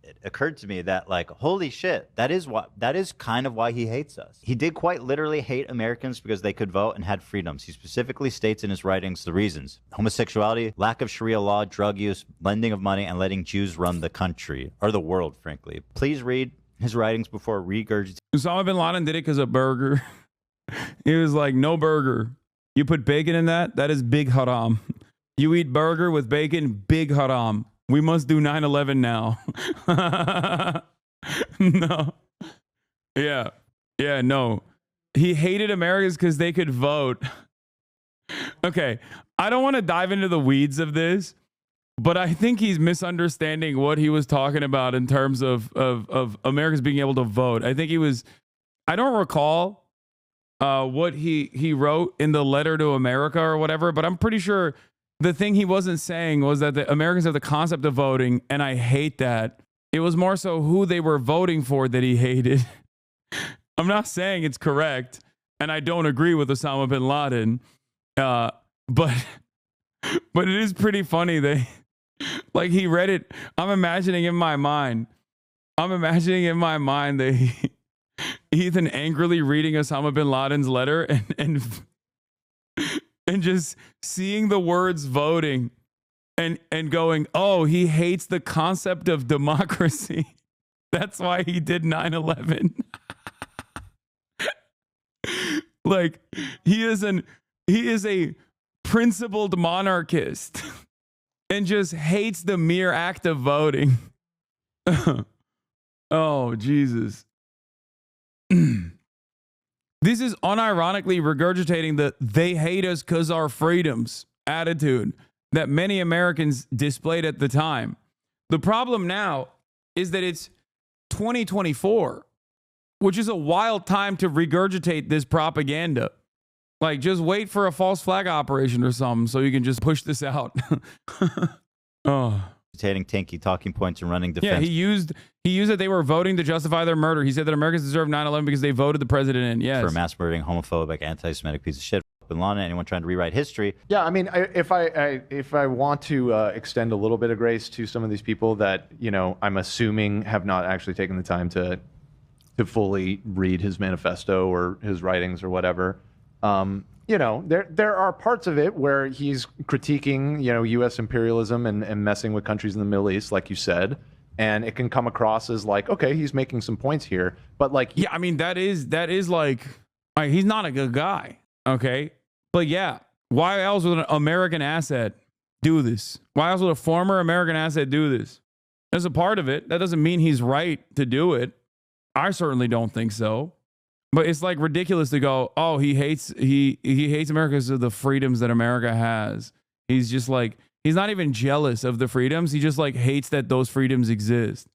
it occurred to me that, like, holy shit, that is kind of why he hates us. He did quite literally hate Americans because they could vote and had freedoms. He specifically states in his writings the reasons: homosexuality, lack of Sharia law, drug use, lending of money, and letting Jews run the country, or the world, frankly. Please read his writings before regurgitating. Osama bin Laden did it because of burger. He was like, no burger. You put bacon in that? That is big haram. You eat burger with bacon, big haram. We must do 9/11 now. No. Yeah. Yeah, no. He hated Americans because they could vote. Okay. I don't want to dive into the weeds of this, but I think he's misunderstanding what he was talking about in terms of Americans being able to vote. I think he was, I don't recall what he wrote in the letter to America or whatever, but I'm pretty sure the thing he wasn't saying was that the Americans have the concept of voting, and I hate that. It was more so who they were voting for that he hated. I'm not saying it's correct, and I don't agree with Osama bin Laden, but it is pretty funny that, like, he read it. I'm imagining in my mind that Ethan angrily reading Osama bin Laden's letter and just seeing the words voting and going, oh, he hates the concept of democracy. That's why he did 9/11. Like, he is a principled monarchist and just hates the mere act of voting. Oh, Jesus. This is unironically regurgitating the they hate us because our freedoms attitude that many Americans displayed at the time. The problem now is that it's 2024, which is a wild time to regurgitate this propaganda. Like, just wait for a false flag operation or something so you can just push this out. Oh. Tanky talking points and running defense. Yeah, he used that they were voting to justify their murder. He said that Americans deserve 9/11 because they voted the president in. Yes. For mass murdering, homophobic, anti-Semitic piece of shit. Bin Laden, anyone trying to rewrite history. Yeah, I mean, if I want to extend a little bit of grace to some of these people that, you know, I'm assuming have not actually taken the time to fully read his manifesto or his writings or whatever. You know, there are parts of it where he's critiquing, you know, U.S. imperialism and messing with countries in the Middle East, like you said, and it can come across as like, okay, he's making some points here, but like, yeah, I mean, that is like, he's not a good guy, okay, but yeah, why else would an American asset do this? Why else would a former American asset do this? As a part of it, that doesn't mean he's right to do it. I certainly don't think so. But it's like ridiculous to go, oh, he hates America because of the freedoms that America has. He's just like, he's not even jealous of the freedoms. He just like hates that those freedoms exist.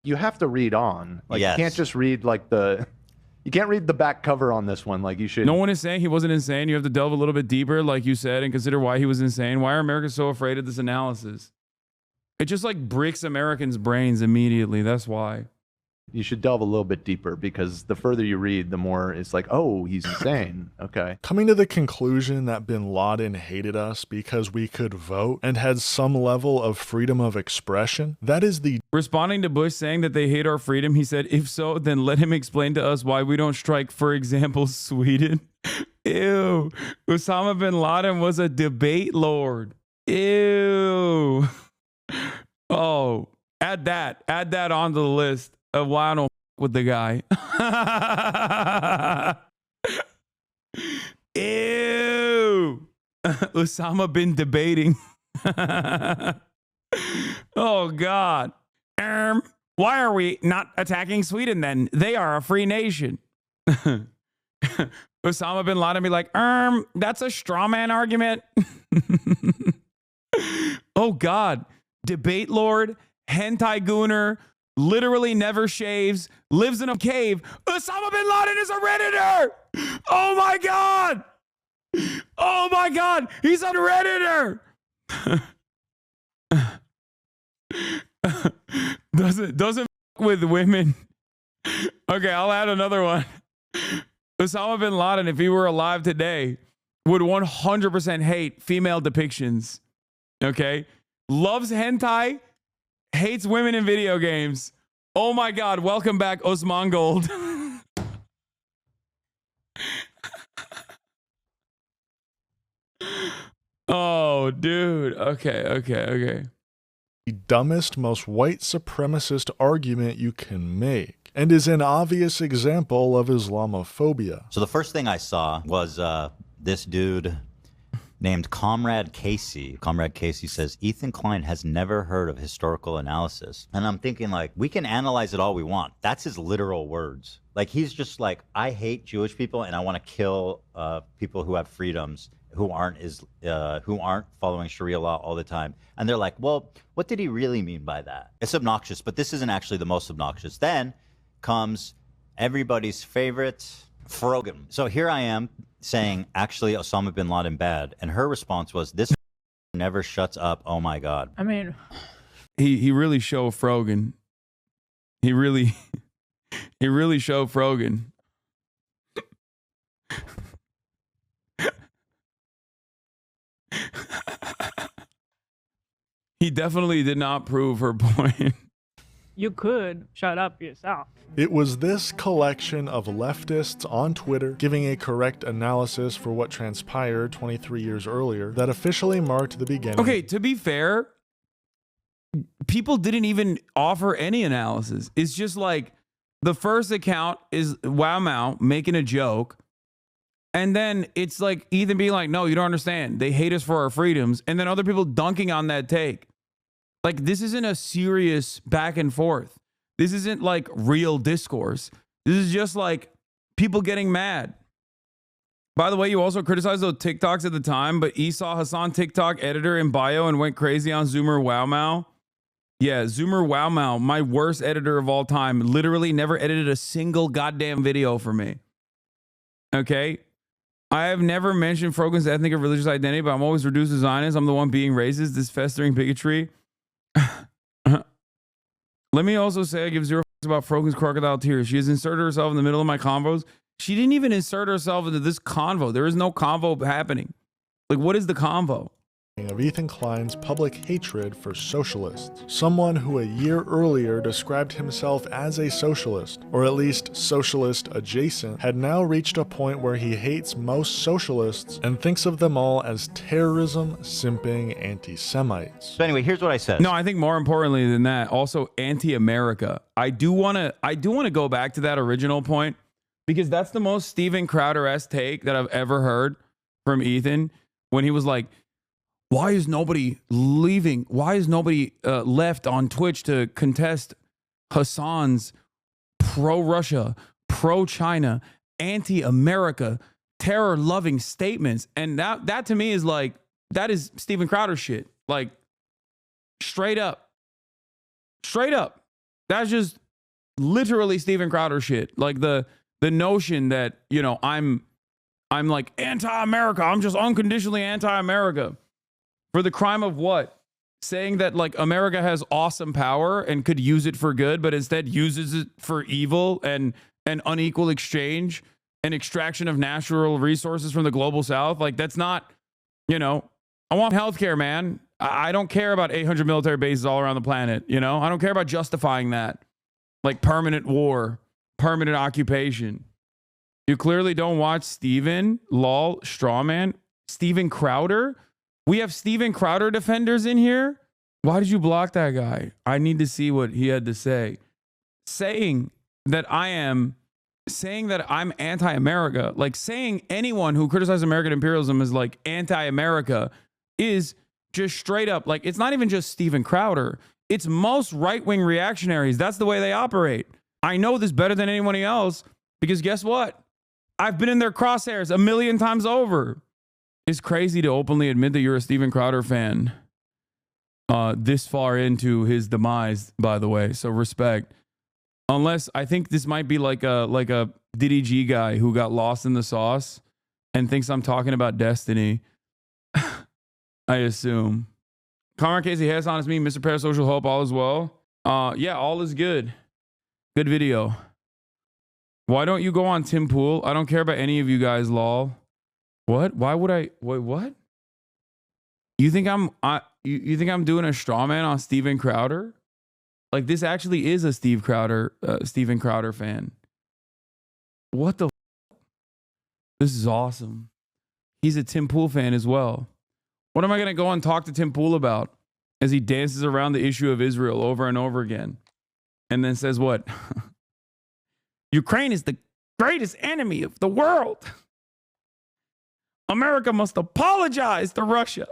You have to read on. Like Yes. you can't just read like you can't read the back cover on this one like you should. No one is saying he wasn't insane. You have to delve a little bit deeper, like you said, and consider why he was insane. Why are Americans so afraid of this analysis? It just like bricks Americans' brains immediately. That's why. You should delve a little bit deeper because the further you read, the more it's like, oh, he's insane. Okay. Coming to the conclusion that bin Laden hated us because we could vote and had some level of freedom of expression, that is the... Responding to Bush saying that they hate our freedom, he said, if so, then let him explain to us why we don't strike, for example, Sweden. Ew. Osama bin Laden was a debate lord. Ew. Oh, add that onto the list of why I don't with the guy. Ew. Osama bin debating. Oh, God. Why are we not attacking Sweden then? They are a free nation. Osama bin Laden be like, that's a straw man argument. Oh, God. Debate lord, hentai gooner, literally never shaves, lives in a cave. Osama bin Laden is a Redditor. Oh, my God. Oh, my God. He's a Redditor. Doesn't with women. Okay, I'll add another one. Osama bin Laden, if he were alive today, would 100% hate female depictions. Okay? Loves hentai, hates women in video games. Oh my God, welcome back, Osman Gold. Oh, dude. Okay. The dumbest, most white supremacist argument you can make, and is an obvious example of Islamophobia. So the first thing I saw was this dude named Comrade Casey. Comrade Casey says, Ethan Klein has never heard of historical analysis. And I'm thinking, like, we can analyze it all we want. That's his literal words. Like, he's just like, I hate Jewish people and I want to kill people who have freedoms, who aren't following Sharia law all the time. And they're like, well, what did he really mean by that? It's obnoxious, but this isn't actually the most obnoxious. Then comes everybody's favorite, Frogan. So here I am saying, actually, Osama bin Laden bad. And her response was, this never shuts up. Oh, my God. I mean, he really showed Frogan. He really showed Frogan. He definitely did not prove her point. you could shut up yourself. It was this collection of leftists on Twitter giving a correct analysis for what transpired 23 years earlier that officially marked the beginning. Okay, to be fair, people didn't even offer any analysis. It's just like the first account is Wow Mao making a joke. And then it's like Ethan being like, no, you don't understand. They hate us for our freedoms. And then other people dunking on that take. Like, this isn't a serious back and forth. This isn't like real discourse. This is just like people getting mad. By the way, you also criticized those TikToks at the time, but Esau Hassan TikTok editor in bio and went crazy on Zoomer Wow Mao. Yeah, Zoomer Wow Mao, my worst editor of all time, literally never edited a single goddamn video for me. Okay? I have never mentioned Frogan's ethnic or religious identity, but I'm always reduced to Zionist. I'm the one being racist, this festering bigotry. Let me also say I give zero fucks about Frogan's crocodile tears. She has inserted herself in the middle of my convos. She didn't even insert herself into this convo. There is no convo happening. Like, what is the convo? Of Ethan Klein's public hatred for socialists. Someone who a year earlier described himself as a socialist, or at least socialist adjacent, had now reached a point where he hates most socialists and thinks of them all as terrorism, simping anti-Semites. So anyway, here's what I said. No, I think more importantly than that, also anti-America. I do want to go back to that original point because that's the most Steven Crowder-esque take that I've ever heard from Ethan when he was like, why is nobody leaving? Why is nobody left on Twitch to contest Hassan's pro-Russia, pro-China, anti-America, terror-loving statements. And that to me is like, that is Steven Crowder shit. Like, straight up. Straight up. That's just literally Steven Crowder shit. Like the notion that, you know, I'm like anti-America. I'm just unconditionally anti-America. For the crime of what? Saying that like America has awesome power and could use it for good, but instead uses it for evil and an unequal exchange and extraction of natural resources from the global south. Like, that's not, you know, I want healthcare, man. I don't care about 800 military bases all around the planet. You know, I don't care about justifying that. Like permanent war, permanent occupation. You clearly don't watch Steven, lol, strawman, Steven Crowder. We have Steven Crowder defenders in here. Why did you block that guy? I need to see what he had to say. Saying that I'm anti-America, like saying anyone who criticizes American imperialism is like anti-America is just straight up, like, it's not even just Steven Crowder. It's most right-wing reactionaries. That's the way they operate. I know this better than anyone else because guess what? I've been in their crosshairs a million times over. It's crazy to openly admit that you're a Steven Crowder fan this far into his demise, by the way. So respect. Unless I think this might be like a Diddy G guy who got lost in the sauce and thinks I'm talking about Destiny. I assume. Conrad Casey, Hasan is me, Mr. Parasocial Hope, all is well. Yeah, all is good. Good video. Why don't you go on Tim Pool? I don't care about any of you guys, lol. What? Why would I? Wait, what? You think you think I'm doing a straw man on Steven Crowder? Like, this actually is a Steven Crowder fan. What the? This is awesome. He's a Tim Pool fan as well. What am I going to go and talk to Tim Pool about as he dances around the issue of Israel over and over again? And then says what? Ukraine is the greatest enemy of the world. America must apologize to Russia.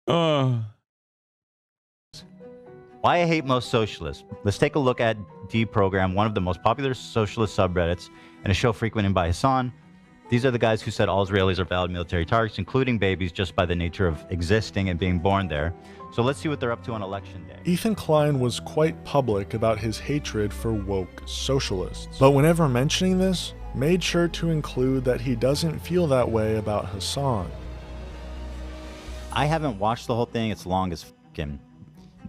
Why I hate most socialists. Let's take a look at Deprogram, one of the most popular socialist subreddits, and a show frequented by Hasan. These are the guys who said all Israelis are valid military targets, including babies, just by the nature of existing and being born there. So let's see what they're up to on election day. Ethan Klein was quite public about his hatred for woke socialists, but whenever mentioning this, made sure to include that he doesn't feel that way about Hasan. I haven't watched the whole thing. It's long as f***ing.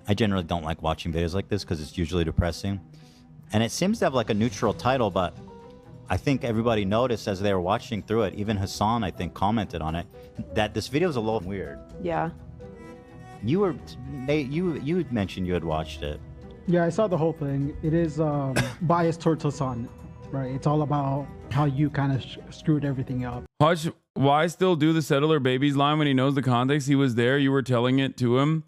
I generally don't like watching videos like this because it's usually depressing. And it seems to have like a neutral title, but I think everybody noticed as they were watching through it, even Hasan, I think, commented on it, that this video is a little weird. Yeah. You had mentioned you had watched it. Yeah, I saw the whole thing. It is biased towards Hasan, right? It's all about how you kind of screwed everything up. Hutch, why still do the settler babies line when he knows the context? He was there. You were telling it to him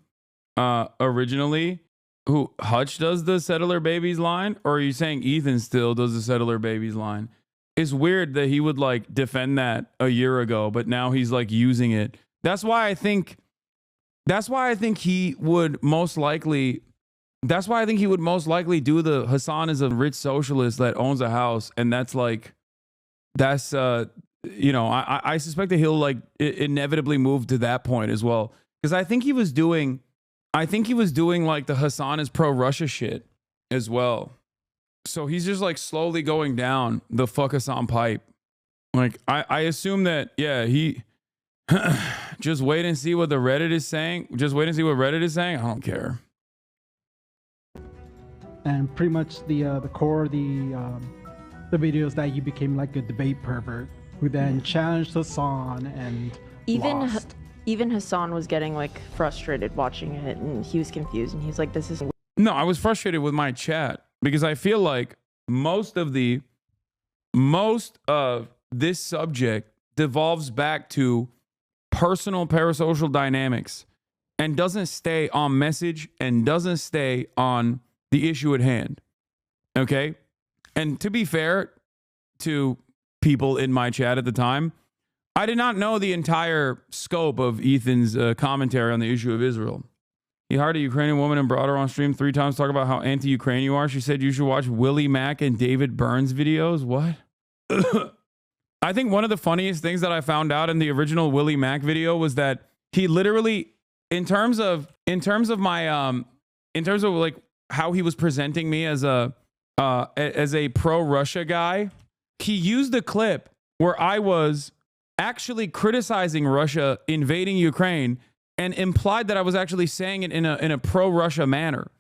originally. Who, Hutch does the settler babies line? Or are you saying Ethan still does the settler babies line? It's weird that he would like defend that a year ago, but now he's like using it. That's why I think he would most likely do the Hasan is a rich socialist that owns a house. And that's like, you know, I suspect that he'll like inevitably move to that point as well. Because I think he was doing like the Hasan is pro-Russia shit as well. So he's just like slowly going down the fuck Hasan pipe. Like, I assume that, yeah, he just wait and see what the Reddit is saying. Just wait and see what Reddit is saying. I don't care. And pretty much the core of the videos that you became like a debate pervert who then challenged Hasan and lost. Even Hasan was getting like frustrated watching it, and he was confused, and he's like, "This is." No, I was frustrated with my chat because I feel like most of this subject devolves back to personal parasocial dynamics and doesn't stay on message and doesn't stay on the issue at hand. Okay, and to be fair to people in my chat at the time, I did not know the entire scope of Ethan's commentary on the issue of Israel. He hired a Ukrainian woman and brought her on stream 3 times to talk about how anti-Ukraine you are. She said you should watch Willie Mack and David Burns videos. What? I think one of the funniest things that I found out in the original Willie Mack video was that he literally, in terms of like how he was presenting me as a pro-Russia guy, he used a clip where I was actually criticizing Russia invading Ukraine and implied that I was actually saying it in a pro-Russia manner.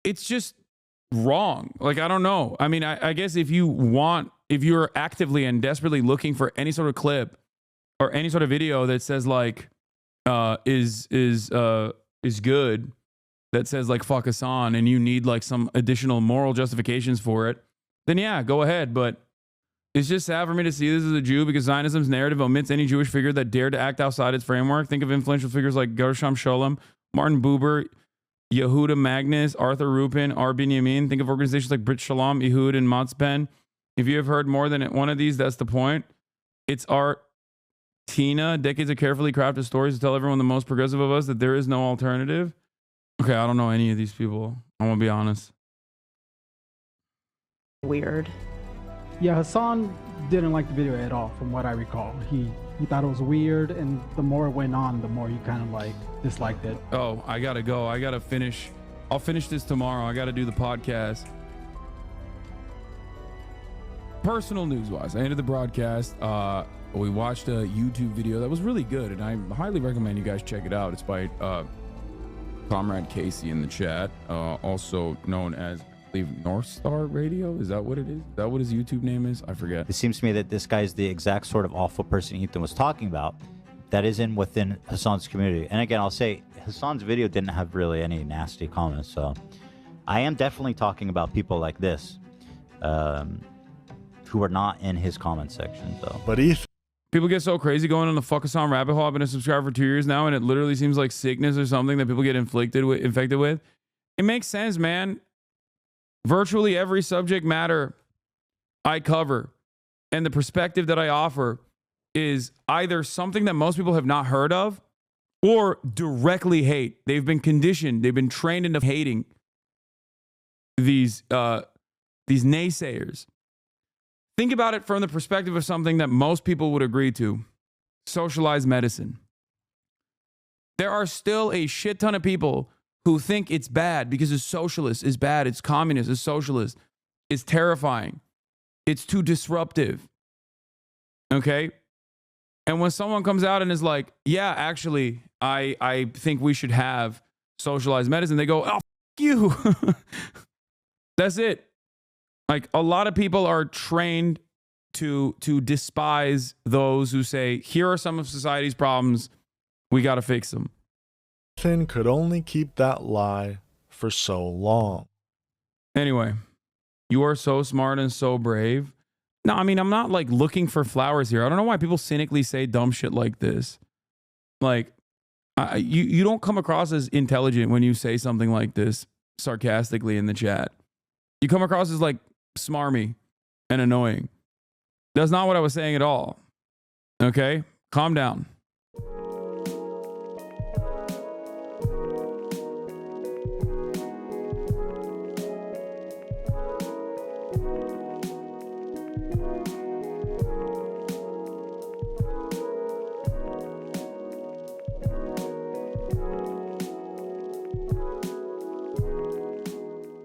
It's just wrong. Like, I don't know. I mean, I guess if you're actively and desperately looking for any sort of clip or any sort of video that says like is good, that says like fuck Hasan, and you need like some additional moral justifications for it, then yeah, go ahead. But it's just sad for me to see this as a Jew because Zionism's narrative omits any Jewish figure that dared to act outside its framework. Think of influential figures like Gershom Scholem, Martin Buber, Yehuda Magnus, Arthur Rupin, R. Binyamin. Think of organizations like Brit Shalom, Ehud, and Matzpen. If you have heard more than one of these, that's the point. It's art. Tina, decades of carefully crafted stories to tell everyone the most progressive of us that there is no alternative. Okay, I don't know any of these people. I'm gonna be honest. Weird. Yeah, Hasan didn't like the video at all, from what I recall. He thought it was weird, and the more it went on, the more he kind of like disliked it. Oh, I gotta go. I gotta finish. I'll finish this tomorrow. I gotta do the podcast. Personal news-wise, I ended the broadcast. We watched a YouTube video that was really good, and I highly recommend you guys check it out. It's by Comrade Casey in the chat, also known as, I believe, North Star Radio. Is that what it is? Is that what his YouTube name is? I forget. It seems to me that this guy is the exact sort of awful person Ethan was talking about that is within Hasan's community. And again, I'll say Hasan's video didn't have really any nasty comments, so I am definitely talking about people like this who are not in his comment section. So, but Ethan, people get so crazy going on the fuck Hasan rabbit hole. I've been a subscriber for 2 years now, and it literally seems like sickness or something that people get infected with. It makes sense, man. Virtually every subject matter I cover and the perspective that I offer is either something that most people have not heard of or directly hate. They've been conditioned, they've been trained into hating these naysayers. Think about it from the perspective of something that most people would agree to: socialized medicine. There are still a shit ton of people who think it's bad because it's socialist, it's bad, it's communist, it's socialist, it's terrifying, it's too disruptive. Okay? And when someone comes out and is like, yeah, actually, I think we should have socialized medicine, they go, oh, f you. That's it. Like, a lot of people are trained to despise those who say, here are some of society's problems, we got to fix them. Ethan could only keep that lie for so long. Anyway, you are so smart and so brave. No, I mean, I'm not like looking for flowers here. I don't know why people cynically say dumb shit like this. Like, you don't come across as intelligent when you say something like this sarcastically in the chat. You come across as like smarmy and annoying. That's not what I was saying at all. Okay? Calm down.